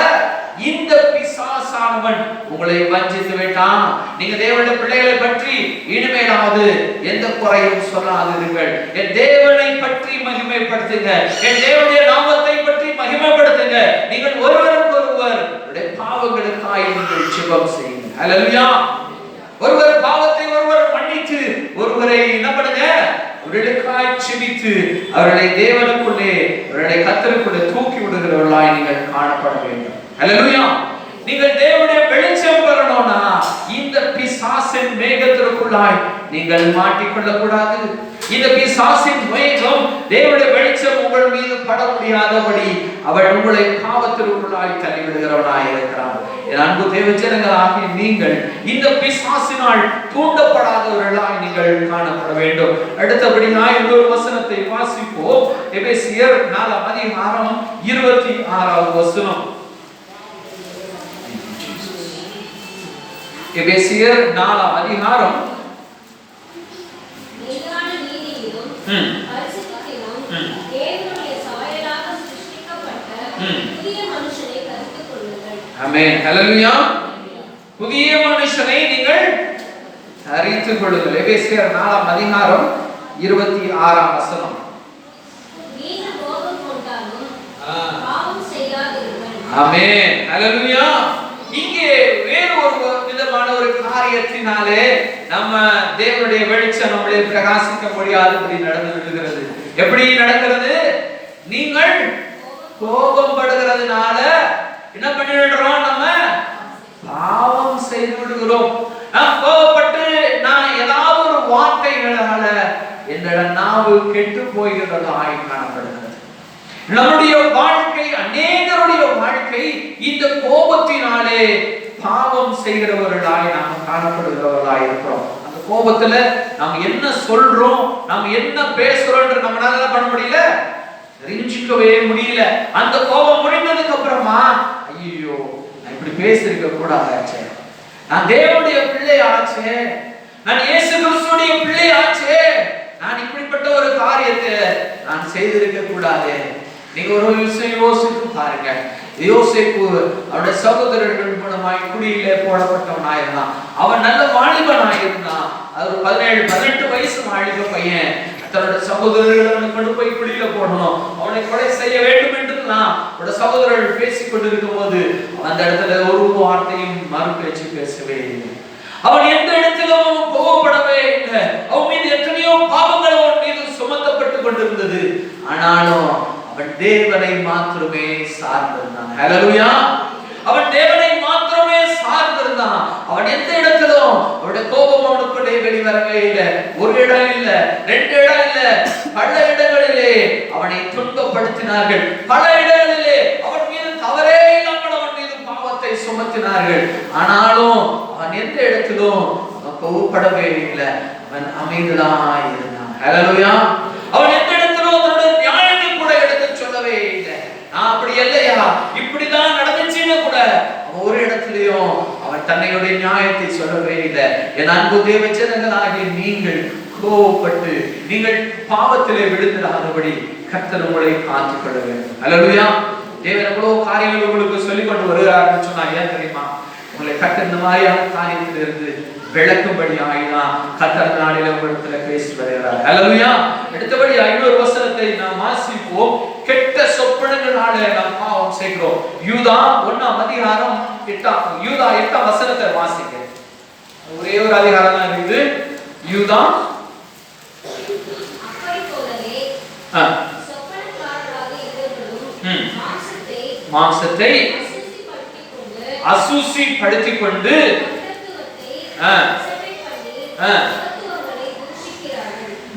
இந்த பிசாசானவன் உங்களை வஞ்சித்து விட்டான். நீங்க தேவனுடைய பிள்ளைகளை பற்றி இனிமேலாவது எந்த குறையும் சொல்லாதீர்கள். என் தேவனை பற்றி மகிமைப்படுத்துங்க. என் தேவனுடைய நாமத்தை பற்றி மகிமைப்படுத்துங்க. நீங்கள் ஒருவருக்கு ஒருவர் பாவங்களுக்காய் நீங்கள் ஜெபம் செய்யுங்க. ஹல்லேலூயா. ஒருவர் பாவத்தை ஒருவர் மன்னித்து ஒருவரை என்ன பண்ணுங்க? அவர்களுக்காய் ஜெபித்து அவர்களை தேவனுக்குள்ளே அவர்களை கர்த்தருக்குள்ளே தூக்கி விடுகிறவர்களாய் நீங்கள் காணப்பட வேண்டும். ஹல்லேலூயா. நீங்கள் தேவனுடைய வெளிச்சம் பெறணும்னா இந்த பிசாசின் மேகத்திற்குள்ளாய் நீங்கள் மாட்டிக்கொள்ள கூடாது. இந்த பிசாசின் மேகம் தேவனுடைய வெளிச்சம் உங்கள் மீது பட முடியாதபடி அவள் உங்களை பாவத்திற்குள்ளாய் தள்ளிவிடுகிறவனாய் இருக்கிறான். என் அன்பு தேவஜனங்களாகிய நீங்கள் இந்த பிசாசினால் தூண்டப்படாதவர்களாய் நீங்கள் காணப்பட வேண்டும். அடுத்தபடியாக இன்னொரு வசனத்தை வாசிப்போம். எபேசியர் 4:26 வசனம். எபேசியர் 4:26 ஆமென். ஹல்லேலூயா. புதிய மனுஷனை நீங்கள் தரித்துக் கொள்ளுங்கள். எபேசியர் 4:26 வசனம். ஆமென். ஹல்லேலூயா. இங்கே வேறு ஒரு விதமான ஒரு காரியத்தினாலே நம்ம தேவனுடைய வெளிச்சம் நம்மளே பிரகாசிக்க முடியாதபடி நடந்து விடுகிறது. எப்படி நடக்கிறது? நீங்கள் கோபம் படுகிறதுனால என்ன பண்ணிடுறோம்? நம்ம பாவம் செய்து விடுகிறோம். நாம் கோபப்பட்டு நான் ஏதாவது ஒரு வார்த்தைகளால என்னோட நாவு கெட்டு போகிறதாய் காணப்படுகிறது. நம்முடைய வாழ்க்கை, அநேகருடைய வாழ்க்கை இந்த கோபத்தினாலே பாவம் செய்கிறவர்களாய் நாம் காணப்படுகிறவர்களாய் இருக்கிறோம். அந்த கோபத்துல நாம் என்ன சொல்றோம், நாம் என்ன பேசுறோம் நம்மளால பண்ண முடியல, தெரிஞ்சுக்கவே முடியல. அந்த கோபம் முடிந்ததுக்கு அப்புறமா ஐயோ நான் இப்படி பேசிருக்க கூடாதாச்சே, நான் தேவனுடைய பிள்ளை ஆச்சே, நான் இயேசு கிறிஸ்துவுடைய பிள்ளை ஆச்சே, நான் இப்படிப்பட்ட ஒரு காரியத்தை நான் செய்திருக்க கூடாதே. நீங்க ஒரு விஷயம் யோசித்து பாருங்க. யோசேப்பு அவருடைய சகோதரர்கள் மூலமாய் குழியிலே போடப்பட்டவனாயிருந்தான். அவன் நல்ல வாலிபனாயிருந்தான். அது 17-18 வயசு வாலிப பையன். தன்னுடைய சகோதரர்களை கொண்டு போய் குழியில போடணும், அவனை கொலை செய்ய வேண்டும் என்று அவருடைய சகோதரர்கள் பேசிக் கொண்டிருக்கும் போது அந்த இடத்துல ஒரு வார்த்தையும் மறு பேச்சு பேசவே இல்லை. அவன் எந்த இடத்திலும் கோபப்படவே இல்லை. அவன் மீது எத்தனையோ பாவங்கள் அவன் மீது சுமத்தப்பட்டு கொண்டிருந்தது. ஆனாலும் அவன் தேவனை மாத்திரமே சார்ந்திருந்தான். ஹல்லேலூயா. அவன் தேவனை மாத்திரமே சார்ந்திருந்தான். அவன் எந்த இடத்திலும் அவனுடைய கோபம் அவனுக்குள்ளே வெளிவரவே இல்லை. ஒரு இடம் இல்ல, 2 இடம் இல்ல, பல இடங்களிலே அவனை துன்பப்படுத்தினார்கள். பல இடங்களிலே அவன் மீது தவறே இல்லாமல் அவன் மீது பாவத்தை சுமத்தினார்கள். ஆனாலும் அவன் எந்த இடத்திலும் அவன் கோபப்படவே இல்லை. அவன் அமைதியாய் இருந்தான். ஹல்லேலூயா. அவன் எந்த இடத்திலும் அவனுடைய நியாயத்தை கூட எடுத்து சொல்லவே இல்லை. நான் அப்படி இல்லையா, இப்படிதான் நடந்துச்சுன்னு கூட ஒரு இடத்திலையும் அவன் தன்னுடைய நியாயத்தை சொல்லவே இல்லை. என் அன்பு தேவஜனங்களாகிய நீங்கள் கோபப்பட்டு நீங்கள் பாவத்திலே விழுந்திராதபடி கர்த்தர் உங்களை காத்துக் கொள்ள வேண்டும். ஹல்லேலூயா. தேவன் எவ்வளவு காரியங்கள் உங்களுக்கு சொல்லிக் கொண்டு வருகிறார்னு சொன்னா ஏன் தெரியுமா? உங்களை கர்த்தர் இந்த மாதிரியான காரியத்திலிருந்து விளக்கும்படியாய்தான் கர்த்தர் நாளில உங்களிடத்துல பேசி வருகிறார். ஹல்லேலூயா. அடுத்தபடி இன்னொரு வசனத்தை நாம் வாசிப்போம். கெட்ட சொப்பனங்களாலே நாம் பாவம் செய்கிறோம். யூதா 1:8 வசனத்தை வாசிங்க. ஒரே ஒரு அதிகாரம் தான் இருக்குது. யூதா மாம்சத்தை அசூசி படுத்திக் கொண்டு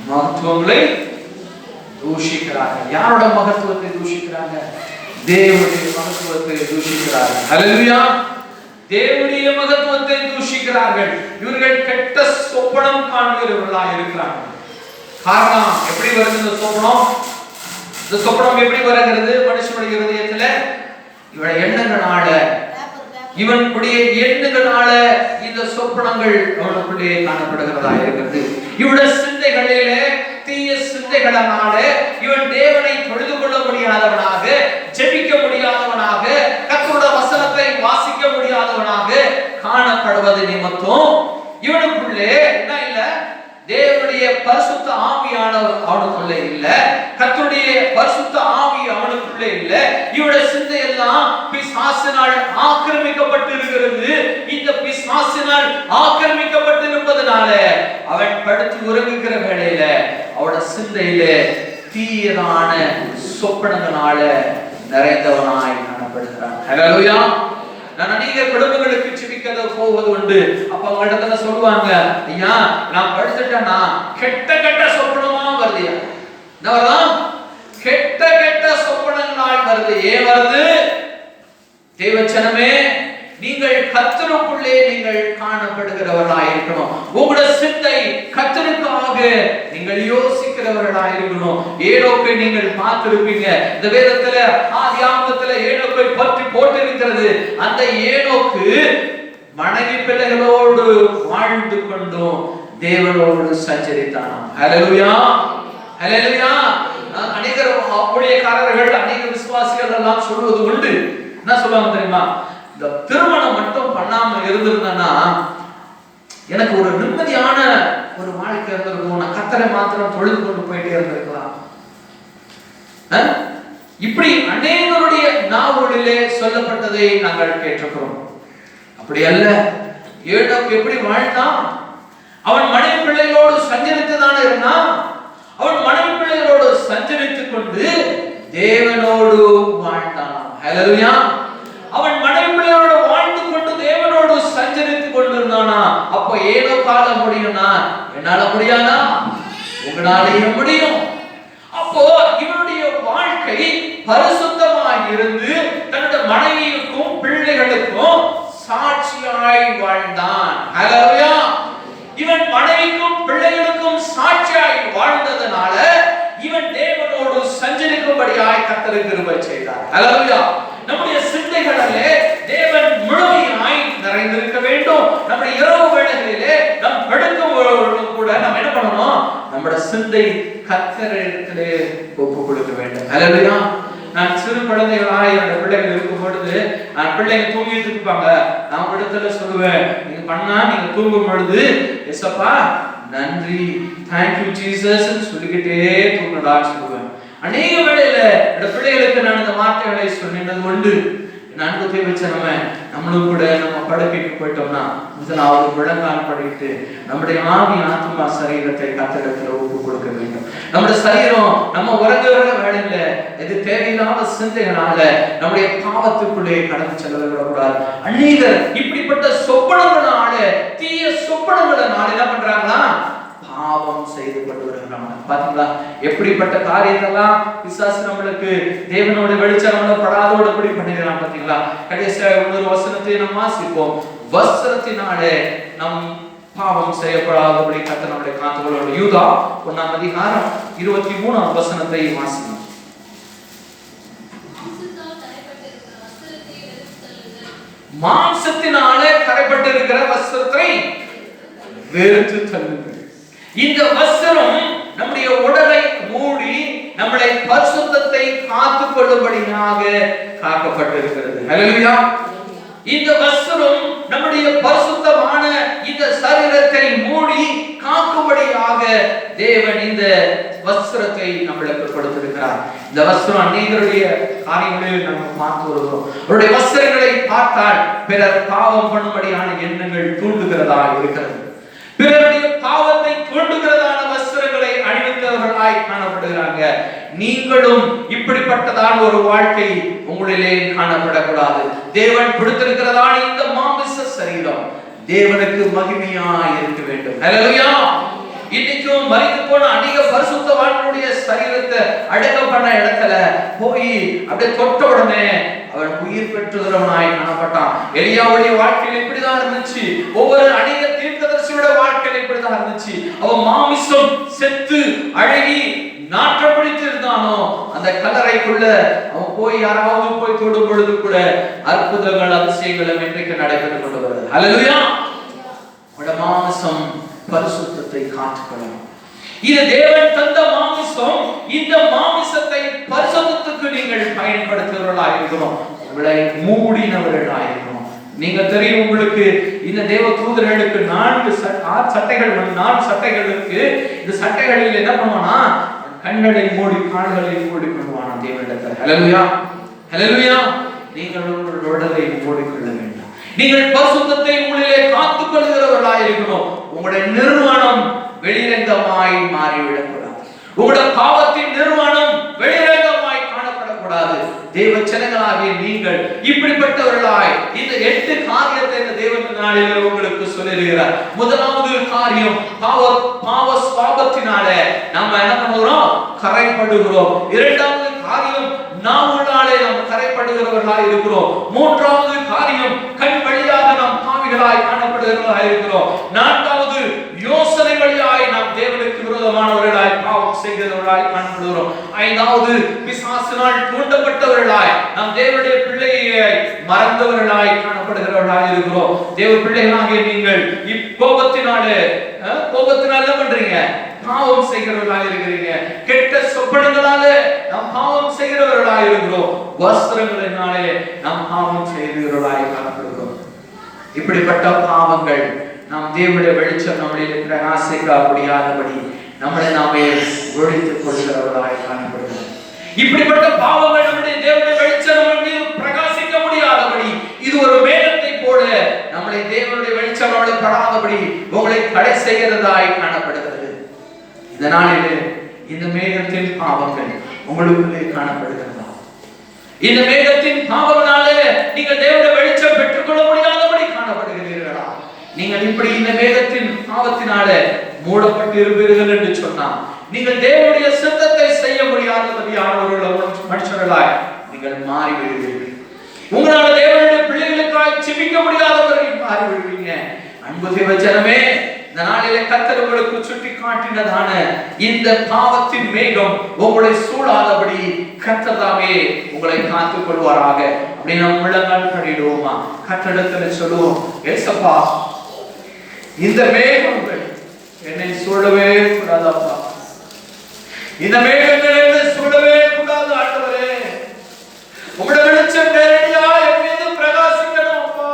மகத்துவங்களை தூஷிக்கிறார்கள். யாரோட மகத்துவத்தை தூஷிக்கிறாங்க? தேவனுடைய மகத்துவத்தை தூஷிக்கிறார்கள். ஹல்லேலூயா. தேவனுடைய மகத்துவத்தை தூஷிக்கிறார்கள். இவர்கள் கெட்ட சொப்பனம் காண்கிறவர்களாக இருக்கிறார்கள். காரணம் எப்படி வருது இந்த சொப்பனம்? இந்த சொப்பனம் எப்படி வருகிறது மனுஷனுடைய இதயத்துல? இவன் எண்ணங்களால, இவனுடைய எண்ணங்களால இந்த சொப்பனங்கள் அவனுக்குள்ளே காணப்படுகிறதா இருக்கிறது. இவனுடைய சிந்தைகளிலே தீய சிந்தைகளால இவன் தேவனை தொழுது கொள்ள முடியாதவனாக, ஜெபிக்க முடியாதவனாக, கர்த்தருடைய வசனத்தை வாசிக்க முடியாதவனாக காணப்படுவது நிமித்தம் இவனுக்குள்ளே என்ன இல்ல? தேவனுடைய பரிசுத்த ஆவியானவர் அவனுக்குள்ளே இல்ல, கர்த்தருடைய பரிசுத்த ஆவி அவனுக்குள்ளே இல்ல. இவனுடைய சிந்தை எல்லாம் பிசாசினால் ஆக்கிரமிக்கப்பட்டு இருக்கிறது. இந்த பிசாசினால் ஆக்கிரமிக்கப்பட்டு இருப்பதனால அவன் படுத்து உறங்குகிற வேளையில அவனுடைய சிந்தையில தீயதான சொப்பனங்களால நிறைந்தவனாய் காணப்படுகிறான். ஹல்லேலூயா. நான் அநேக குடும்பங்களுக்கு ஜெபிக்க போவது உண்டு. அப்ப அவங்க இடத்துல சொல்லுவாங்க, ஐயா நான் படுத்துட்டேன்னா கெட்ட கெட்ட சொப்பனமா வருது. என்ன வரலாம்? கெட்ட கெட்ட சொப்பனங்களால் வருது. ஏன் வருது? தேவச்சனமே, நீங்கள் கர்த்தருக்குள்ளே நீங்கள் காணப்படுகிறவர்களாய் இருக்கணும். உங்களுடைய சிந்தை கர்த்தருக்காக நீங்கள் யோசிக்கிறவர்களாய் இருக்கணும். ஏனோக்கை நீங்கள் பார்த்திருப்பீங்க. இந்த வேதத்துல ஆதியாகமத்துல ஏனோக்கை பற்றி போட்டிருக்கிறது. அந்த ஏனோக்கு மனைவி பிள்ளைகளோடு வாழ்ந்து கொண்டும் தேவனோடு சஞ்சரித்தான். ஹல்லேலூயா, ஹல்லேலூயா. அநேகர் ஊழியக்காரர்கள், அநேக விசுவாசிகள் எல்லாம் சொல்வது உண்டு. என்ன சொல்லுவாங்க தெரியுமா? இந்த திருமணம் மட்டும் பண்ணாம இருந்திருந்தா எனக்கு ஒரு நிம்மதியான ஒரு வாழ்க்கை இருந்திருக்கும், நான் கர்த்தரை மாத்திரம் தொழுது கொண்டு போயிட்டே இருந்திருக்கலாம். இப்படி அநேகருடைய நாவலிலே சொல்லப்பட்டதை நாங்கள் கேட்டிருக்கிறோம். அப்படி அல்ல. ஏனோக்கு எப்படி வாழ்ந்தான்? அவன் மனைவி பிள்ளைகளோடு சஞ்சரித்துதானே இருந்தான். அவன் மனைவி பிள்ளைகளோடு சஞ்சரித்துக் கொண்டு தேவனோடு வாழ்ந்தான். ஹல்லேலூயா. அவன் மனைவி பிள்ளைகளோடு வாழ்ந்து கொண்டு தேவனோடு சஞ்சரித்துக் கொண்டிருந்தானா? அப்ப ஏனோ கால முடியும்னா என்னால முடியாதா? உங்களாலேயே முடியும். அப்போ இவனுடைய வாழ்க்கை பரிசுத்தமாய் இருந்து தன்னுடைய மனைவிக்கும் பிள்ளைகளுக்கும் சாட்சியாய் வாழ்ந்தான். ஹல்லேலூயா. இவன் மனைவிக்கும் பிள்ளைகளுக்கும் சாட்சியாய் வாழ்ந்ததனால இவன் தேவனோடு சஞ்சரிக்கும்படியாய் கர்த்தர் கிருபை செய்தார். ஹல்லேலூயா. நம்முடைய சிந்தைகளிலே தேவன் முழுமையாய் நிறைந்திருக்க வேண்டும். நம்முடைய இரவு வேளைகளிலே நாம் படுக்கும் கூட நாம் என்ன பண்ணணும்? நம்முடைய சிந்தை கர்த்தரிடத்திலே ஒப்பு கொடுக்க வேண்டும். ஹல்லேலூயா. நான் சிறு குழந்தைகளாய் என்னோட பிள்ளைகள் இருக்கும் பொழுது, நான் பிள்ளைங்க தூங்கிட்டு இருப்பாங்க, நான் இடத்துல சொல்லுவேன், நீங்க பண்ணா நீங்க தூங்கும் பொழுது எஸ்அப்பா நன்றி, தேங்க்யூ ஜீசஸ் சொல்லிக்கிட்டே தூங்கடான்னு சொல்லுவேன். அநேக வேளையில என்னோட பிள்ளைகளுக்கு நான் இந்த வார்த்தைகளை சொன்னது உண்டு. நான்கு தேவச்ச நம்மளும் கூட நம்ம படுக்கைக்கு போயிட்டோம்னா முதலாவது முழங்கால் படிட்டு நம்முடைய ஆவி ஆத்மா சரீரத்தை கர்த்தரிடத்தில் ஒப்பு கொடுக்க வேண்டும். நம்முடைய சரீரம் நம்ம உறங்குகிற வேளையில இது தேவையில்லாத சிந்தைகளால நம்முடைய பாவத்துக்குள்ளே கடந்து செல்ல விடக்கூடாது. அநேகர் இப்படிப்பட்ட சொப்பனங்களால, தீய சொப்பனங்களால என்ன பண்றாங்களா? பாவம் செய்து கொண்டு வருகிறாங்க. பாத்தீங்களா எப்படிப்பட்ட காரியத்தெல்லாம் பிசாசு நம்மளுக்கு தேவனோட வெளிச்சம் படாதோட எப்படி பண்ணுகிறான் பாத்தீங்களா? கடைசியா ஒரு வசனத்தை நம்ம வாசிப்போம். வஸ்திரத்தினாலே நம் பாவம் செய்யப்படாதபடி கர்த்தர் நம்மளை காத்துக்கொள்ள. யூதா 1ஆம் அதிகாரம் 23ஆம் வசனத்தை வாசிப்போம். மாம்சத்தினாலே கரைப்பட்டிருக்கிற வஸ்திரத்தை வெறுத்து தள்ளுங்கள். இந்த வஸ்திரம் நம்முடைய உடலை மூடி நம்மளை பரிசுத்தத்தை காத்துக் கொள்ளும்படியாக காக்கப்பட்டிருக்கிறது. ஹல்லேலூயா. இந்த வஸ்திரம் நம்முடைய பரிசுத்தமான இந்த சரீரத்தை மூடி காக்கும்படியாக தேவன் இந்த வஸ்திரத்தை நம்மளுக்கு கொடுத்திருக்கிறார். இந்த வஸ்திரம் அநேகருடைய காரியங்களில் நம்ம பார்த்து வருகிறோம். அவருடைய வஸ்திரங்களை பார்த்தால் பிறர் பாவம் பண்ணும்படியான எண்ணங்கள் தூண்டுகிறதா இருக்கிறது. பிறருடைய பாவத்தை தூண்டுகிறதான வஸ்திரங்களை அணிவித்தவர்களாய் காணப்படுகிறாங்க. நீங்களும் இப்படிப்பட்டதான ஒரு வாழ்க்கை உங்களிலே காணப்படக்கூடாது. தேவன் கொடுத்திருக்கிறதான இந்த மாமிச சரீரம் தேவனுக்கு மகிமையாய் இருக்க வேண்டும். ஹல்லேலூயா. இன்னைக்கும் மரித்து போன அநேக பரிசுத்தவான்களுடைய சரீரத்தை அடக்கம் பண்ண இடத்துல போய் அப்படியே தொட்ட உடனே அவன் உயிர் பெற்றுகிறவனாய் காணப்பட்டான். எலியாவுடைய வாழ்க்கையில் இப்படிதான் இருந்துச்சு. ஒவ்வொரு அநேக தீர்க்கதரிசி மனுஷனோட வாழ்க்கையில இப்படிதான் இருந்துச்சு. அவன் மாமிசம் செத்து அழகி நாற்றம் பிடித்து இருந்தானோ அந்த கல்லறைக்குள்ள அவன் போய் யாராவது போய் தொடும் பொழுது கூட அற்புதங்கள் அதிசயங்களும் இன்றைக்கு நடைபெற்றுக் கொண்டு வருது. ஹல்லேலூயா. உங்களோட மாமிசம் பரிசுத்தத்தை காத்துக்கொள்ளும். இது தேவன் தந்த மாமிசம். இந்த மாமிசத்தை பரிசுத்தத்துக்கு நீங்கள் பயன்படுத்துகிறவர்களாக இருக்கிறோம். உங்களை மூடினவர்களாக இருக்கிறோம். நீங்க தெரியும், உங்களுக்கு இந்த தேவ தூதர்களுக்கு 4 சட்டைகள் 4 சட்டைகள் இருக்கு. இந்த சட்டைகளில் என்ன பண்ணுவானா, கண்களை மூடி கால்களை மூடி கொள்வானா தேவனிடத்தில். ஹல்லேலூயா, ஹல்லேலூயா. நீங்கள் உங்கள் உடலை மூடிக்கொள்ள வேண்டும். நீங்கள் பரிசுத்தத்தை உங்களிலே காத்துக் கொள்கிறவர்களாக இருக்கணும். உங்களுடைய நிர்வாணம் வெளிரங்கமாய் மாறிவிடக்கூடாது. உங்களுடைய பாவத்தின் நிர்வாணம் வெளிரங்கமாய் காணப்படக்கூடாது. தேவ ஜனங்களாகிய நீங்கள் இப்படிப்பட்டவர்களாய் இந்த 8 காரியத்தை இந்த தேவன் நாளிலே உங்களுக்கு சொல்லியிருக்கிறார். முதலாவது காரியம், பாவத்தினாலே நம்ம என்ன பண்ணுகிறோம், கரைப்படுகிறோம். இரண்டாவது காரியம், நாவுனாலே நாம் கரைப்படுகிறவர்களாய் இருக்கிறோம். மூன்றாவது காரியம், கண் வழியாக நாம் பாவிகளாய் காணப்படுகிறவர்களாய் இருக்கிறோம். நான்காவது, யோசனை வழியாய் நாம் தேவனுக்கு விரோதமானவர்களாய் பாவம் செய்கிறவர்களாய் காணப்படுகிறோம். ஐந்தாவது, பிசாசினால் தூண்டப்பட்டவர்களாய் நாம் தேவனுடைய பிள்ளையை மறந்தவர்களாய் காணப்படுகிறவர்களாய் இருக்கிறோம். தேவ பிள்ளைகளாகிய நீங்கள் கோபத்தினாலே என்ன பண்றீங்க, பாவம் செய்கிறவர்களாக இருக்கிறீங்க. கெட்ட சொப்பனங்களாலே நாம் பாவம் செய்கிறவர்களாக இருக்கிறோம். வஸ்திரங்களினாலே நாம் பாவம் செய்கிறவர்களாக காணப்படுகிறோம். இப்படிப்பட்ட பாவங்கள் நாம் தேவனுடைய வெளிச்சம் நம்மளில் பிரகாசிக்க முடியாதபடி நம்மளை நாமே ஒழித்துக் கொள்கிறவர்களாக காணப்படுகிறோம். இப்படிப்பட்ட பாவங்கள் நம்முடைய தேவனுடைய வெளிச்சம் நம்ம மீது பிரகாசிக்க முடியாதபடி, இது ஒரு மேகத்தை போல நம்மளை தேவனுடைய வெளிச்சம் நம்மளை படாதபடி உங்களை தடை செய்கிறதாய் காணப்படுகிறது. இந்த நாளிலே இந்த மேகத்தின் பாவங்கள் உங்களுக்குள்ளே காணப்படுகிறதா? இந்த மேகத்தின் பாவங்களாலே நீங்கள் தேவனுடைய வெளிச்சம் பெற்றுக்கொள்ள முடியாதபடி காணப்படுகிறீர்களா? நீங்கள் இப்படி இந்த மேகத்தின் பாவத்தினாலே மூடப்பட்டு இருப்பீர்கள் என்று சொன்னால், நீங்கள் தேவனுடைய சித்தத்தை செய்ய முடியாதபடியானவர்கள் மனுஷர்களாய் நீங்கள் மாறிவிடுவீர்கள். உங்களால் தேவனுடைய பிள்ளைகளுக்காய் ஜெபிக்க முடியாதவர்கள் மாறிவிடுவீங்க. அன்பு தேவ ஜனமே, இந்த நாளிலே கர்த்தர் உங்களுக்கு சுட்டி காட்டினதான இந்த பாவத்தின் மேகம் உங்களை சூழாதபடி கர்த்தர் தாமே உங்களை காத்துக் கொள்வாராக. அப்படி நம்ம உள்ளங்கால் படிடுவோமா? கர்த்தரிடத்தில் சொல்லுவோம், ஏசப்பா, இந்த மேகங்கள் என்னை சூழவே கூடாதப்பா. இந்த மேகங்கள் என்னை சூழவே கூடாது ஆண்டவரே. உங்களுடைய வெளிச்சம் நேரடியா என் மீது பிரகாசிக்கணும் அப்பா.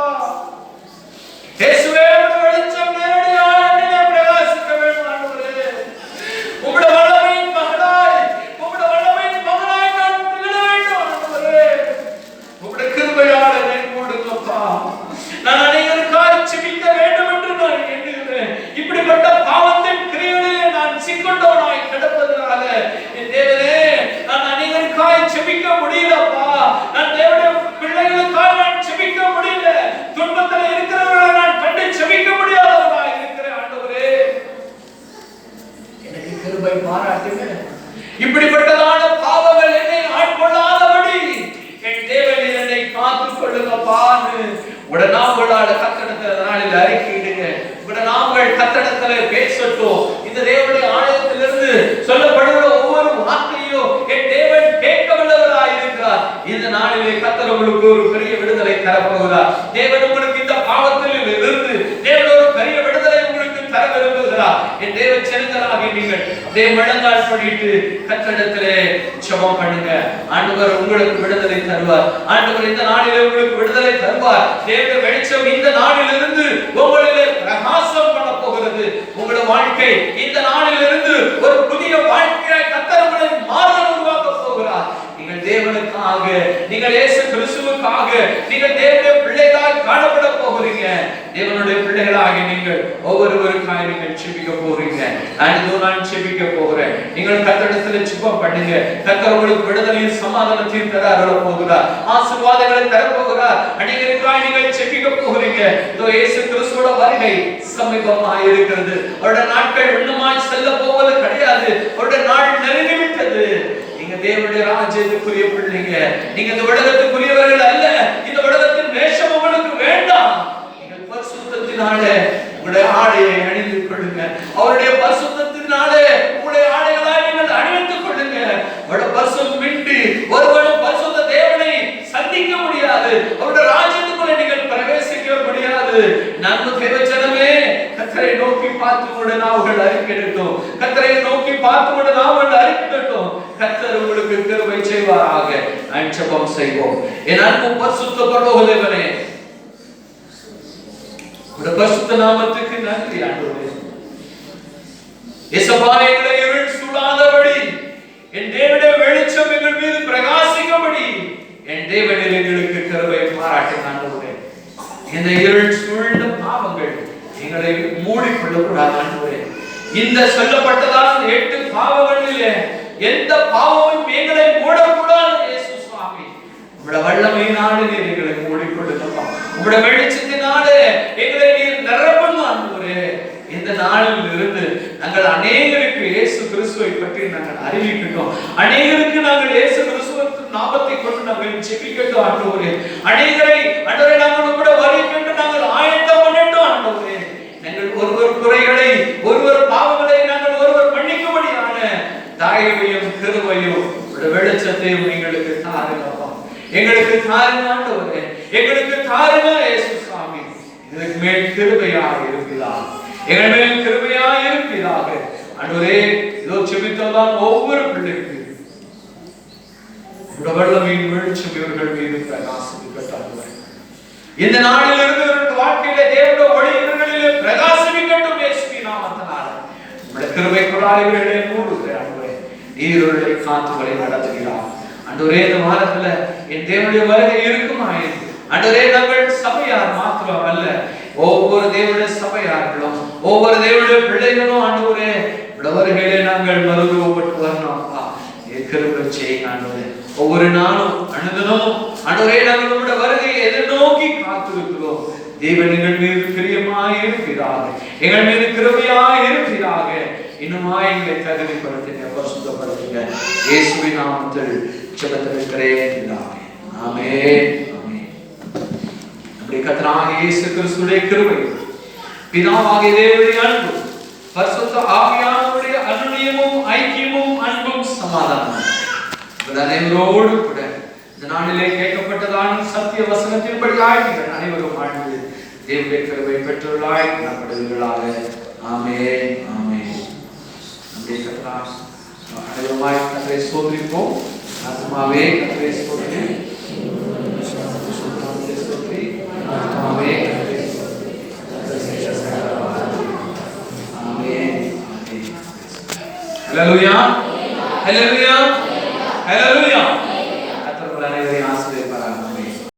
இயேசுவே, உங்களுடைய வெளிச்சம் நேரடியா என்னை பிரகாசிக்க வேண்டும் ஆண்டவரே. உங்களுடைய வல்லமையின் மகனாய், உங்களுடைய வல்லமையின் மகனாய் நான் திகழ வேண்டும் ஆண்டவரே. உங்களுடைய கிருபையால் என்னை மூடுங்கப்பா. நான் அநேகருக்காய் ஜெபிக்க வேண்டும் என்று நான் எண்ணுகிறேன். இப்படிப்பட்ட பாவத்தின் கிரியைகளிலே நான் சிக்கொண்டவனாய் கிடப்பதனால என் தேவனே, நான் அநேகருக்காய் ஜெபிக்க முடியலப்பா. நான் தேவனுடைய பிள்ளைகளுக்காக நான் ஜெபிக்க முடியல. துன்பத்தில் இருக்கிறவர்களை நான் கண்டு ஜெபிக்க முடியாதவனாய் இருக்கிறேன் ஆண்டவரே. எனக்கு கிருபை பாராட்டுங்க. இப்படிப்பட்டதான பாவங்கள் என்னை ஆட்கொள்ளாதபடி என் தேவன் என்னை காத்துக் கொள்ளுங்கப்பான்னு உடனாவளால கத்தடத்தில் நாளில் அறிக்கையிடுங்க. உடனாவள் கத்தடத்தில் பேசட்டும். இந்த தேவனுடைய ஆலயத்திலிருந்து சொல்லப்படுகிற ஒவ்வொரு வார்த்தையும் என் தேவன் கேட்க வல்லவராய் இருக்கிறார். இந்த நாளிலே கர்த்தர் உங்களுக்கு ஒரு பெரிய விடுதலை தரப்போகிறார். தேவன் உங்களுக்கு இந்த பாவத்தில் இருந்து தேவன் ஒரு பெரிய விடுதலை உங்களுக்கு தர விரும்புகிறார். என் தேவ ஜனங்களாகிய நீங்கள் அப்படியே முழங்கால் படிட்டு கர்த்தரிடத்திலே ஜெபம் பண்ணுங்க. ஆண்டவர் உங்களுக்கு விடுதலை தருவார். ஆண்டவர் இந்த நாளிலே உங்களுக்கு விடுதலை தருவார். தேவனுடைய வெளிச்சம் இந்த நாளிலிருந்து உங்களிலே பிரகாசம் பண்ண போகிறது. உங்களுடைய வாழ்க்கை இந்த நாளிலிருந்து ஒரு புதிய வாழ்க்கையை கர்த்தர் உங்களை மாறுதல் உருவாக்க போகிறார். நீங்கள் தேவனுக்காக, நீங்கள் இயேசு கிறிஸ்துவுக்காக, நீங்கள் தேவனுடைய பிள்ளைகளாக காணப்பட போகிறீங்க. தேவனுடைய பிள்ளைகளாக நீங்கள் ஒவ்வொருவருக்காக நீங்கள் ஜெபிக்க போறீங்க. நான் ஜெபிக்க போகிறேன். நீங்கள் கர்த்தரிடத்தில் ஜெபம் பண்ணுங்க. கர்த்தர் உங்களுக்கு விடுதலையும் சமாதானத்தையும் தர அருளப் போகிறார். ஆசீர்வாதங்களை தர போகிறார். அநேகருக்காக நீங்கள் ஜெபிக்க போகிறீங்க. இதோ இயேசு கிறிஸ்துவோட வருகை சமீபமாக இருக்கிறது. அவருடைய நாட்கள் இன்னுமாய் செல்ல போவது கிடையாது. அவருடைய நாள் நெருங்கிவிட்டது. நீங்க தேவனுடைய ராஜ்யத்துக்குரிய பிள்ளைங்க. நீங்க இந்த உலகத்துக்குரியவர்கள் அல்ல. இந்த உலகத்தின் வேஷம் உங்களுக்கு வேண்டாம். நீங்கள் பரிசுத்தத்தினால உங்களுடைய ஆடையை அணிந்து கொள்ளுங்க. அவருடைய பரிசுத்தத்தினாலே உங்களுடைய ஆடைகளை நீங்கள் அணிவித்துக் கொள்ளுங்க. அவருடைய பரிசுத்தமின்றி ஒருவரும் பரிசுத்த தேவனை சந்திக்க முடியாது. அவருடைய ராஜ்யத்துக்குள்ளே நீங்கள் பிரவேசிக்க முடியாது. நன்மை தேவஜனமே, கர்த்தரை நோக்கி பார்த்து கொண்டு நாவுகள் அறிக்கையிடட்டும். கர்த்தரை நோக்கி பார்த்து கொண்டு நாவுகள் அறிக்கையிடட்டும். கர்த்தர் உங்களுக்கு கிருபை செய்வாராக. நாம் ஜெபம் செய்வோம். என் அன்பு பரிசுத்த பரலோக தேவனே, உம்முடைய பரிசுத்த நாமத்துக்கு நன்றி ஆண்டவரே. இயேசுவா, எங்களை இருள் சூழாதபடி என் தேவனுடைய வெளிச்சம் எங்கள் மீது பிரகாசிக்கும்படி என் தேவனில் எங்களுக்கு கிருபை பாராட்டுங்க ஆண்டவரே. இந்த இருள் சூழ்ந்த பாவங்கள் எங்களை மூடிக்கொள்ளக்கூடாது ஆண்டவரே. இந்த சொல்லப்பட்டதால் 8 பாவங்களிலே எந்த பாவமும் எங்களை மூடக்கூடாது. இயேசு சுவாமி, உம்முடைய வல்லமையினாலே நீர் எங்களை மூடிக்கொள்ளுங்கப்பா. உம்முடைய வெளிச்சத்தினாலே எங்களை நீர் நிரப்புங்க ஆண்டவரே. இந்த நாளில் இருந்து நாங்கள் அநேகருக்கு இயேசு கிறிஸ்துவை பற்றி நாங்கள் அறிவிக்கட்டும். அநேகருக்கு நாங்கள் இயேசு கிறிஸ்துவின் நாமத்தை கொண்டு நாங்கள் ஜெபிக்கட்டும் ஆண்டவரே. அநேகரை ஆண்டவரே நாங்கள் உம்முடைய வருகைக்கு நாங்கள் ஆயத்தம் பண்ணட்டும் ஆண்டவரே. நாங்கள் ஒருவர் குறைகளை, ஒருவர் பாவங்களை நாங்கள் ஒருவர் மன்னிக்கும்படியான தயவையும் கிருபையும் உம்முடைய வெளிச்சத்தையும் எங்களுக்கு தாருங்கப்பா. எங்களுக்கு தாருங்க ஆண்டவரே. எங்களுக்கு தாருங்க இயேசு சுவாமி. இதற்கு மேல் கிருபையாக இருப்பீராக. எங்கள் மேல் கிருபையாக இருப்பீராக ஆண்டவரே. இதோ ஜெபித்ததால் ஒவ்வொரு பிள்ளைக்கு உம்முடைய வல்லமையின் வெளிச்சம் இவர்கள் மீது பிரகாசிக்கட்டும். இந்த நாளில் இருந்து இவர்கள் வாழ்க்கையிலே தேவனுடைய ஒளி இவர்களிலே பிரகாசிக்கட்டும் இயேசுவின் நாமத்தினாலே. உம்முடைய கிருபைக்குள்ளாக இவர்களை மூடுகிறேன் ஆண்டவரே. நீர் இவர்களை காத்து வழி நடத்துகிறார் ஆண்டவரே. இந்த வாரத்துல என் தேவனுடைய வருகை இருக்குமா ஆண்டவரே. நாங்கள் சபையார் மாத்திரம் அல்ல, ஒவ்வொரு தேவனுடைய சபையார்களும் ஒவ்வொரு தேவனுடைய பிள்ளைகளும் ஆண்டவரே வருகையிலே நாங்கள் மறுரூபப்பட்டு வரணும்ப்பா. கிருபை செய்யுங்க ஆண்டவரே. ஒவ்வொரு நாளும் அனுதினமும் ஆண்டவரே நாங்கள் உம்முடைய வருகையை எதிர்நோக்கி காத்திருக்கிறோம். தேவன் எங்கள் மீது பிரியமாய் இருப்பீராக. எங்கள் மீது கிருபையாய் இருப்பீராக. இன்னுமாய் எங்களை தகுதிப்படுத்துங்க, பரிசுத்தப்படுத்துங்க. இயேசுவின் நாமத்தில் ஜெபத்திருக்கிறேன். ஆமென். நம்முடைய கர்த்தராகிய இயேசு கிறிஸ்துவின் கிருபை, பிதாவாகிய தேவனுடைய அன்பு, பரிசுத்த ஆவியானவருடைய அன்னியமும் ஐக்கியமும் அன்பும் சமாதானமும் உங்கள் அனைவரோடு கூட இந்த நாளிலே கேட்கப்பட்டதான சத்திய வசனத்தின்படியாய் நீங்கள் அனைவரும் வாழ்ந்து தேவனுடைய கிருபை பெற்றுள்ளாய் நம்படுவீர்களாக. ஆமென். ஆமென். நம்முடைய கர்த்தராகிய அனைவருமாய் கர்த்தரை ஸ்தோத்திரிப்போம். ஆத்மாவே கர்த்தரை ஸ்தோத்திரி. Hallelujah. Hallelujah. Hallelujah.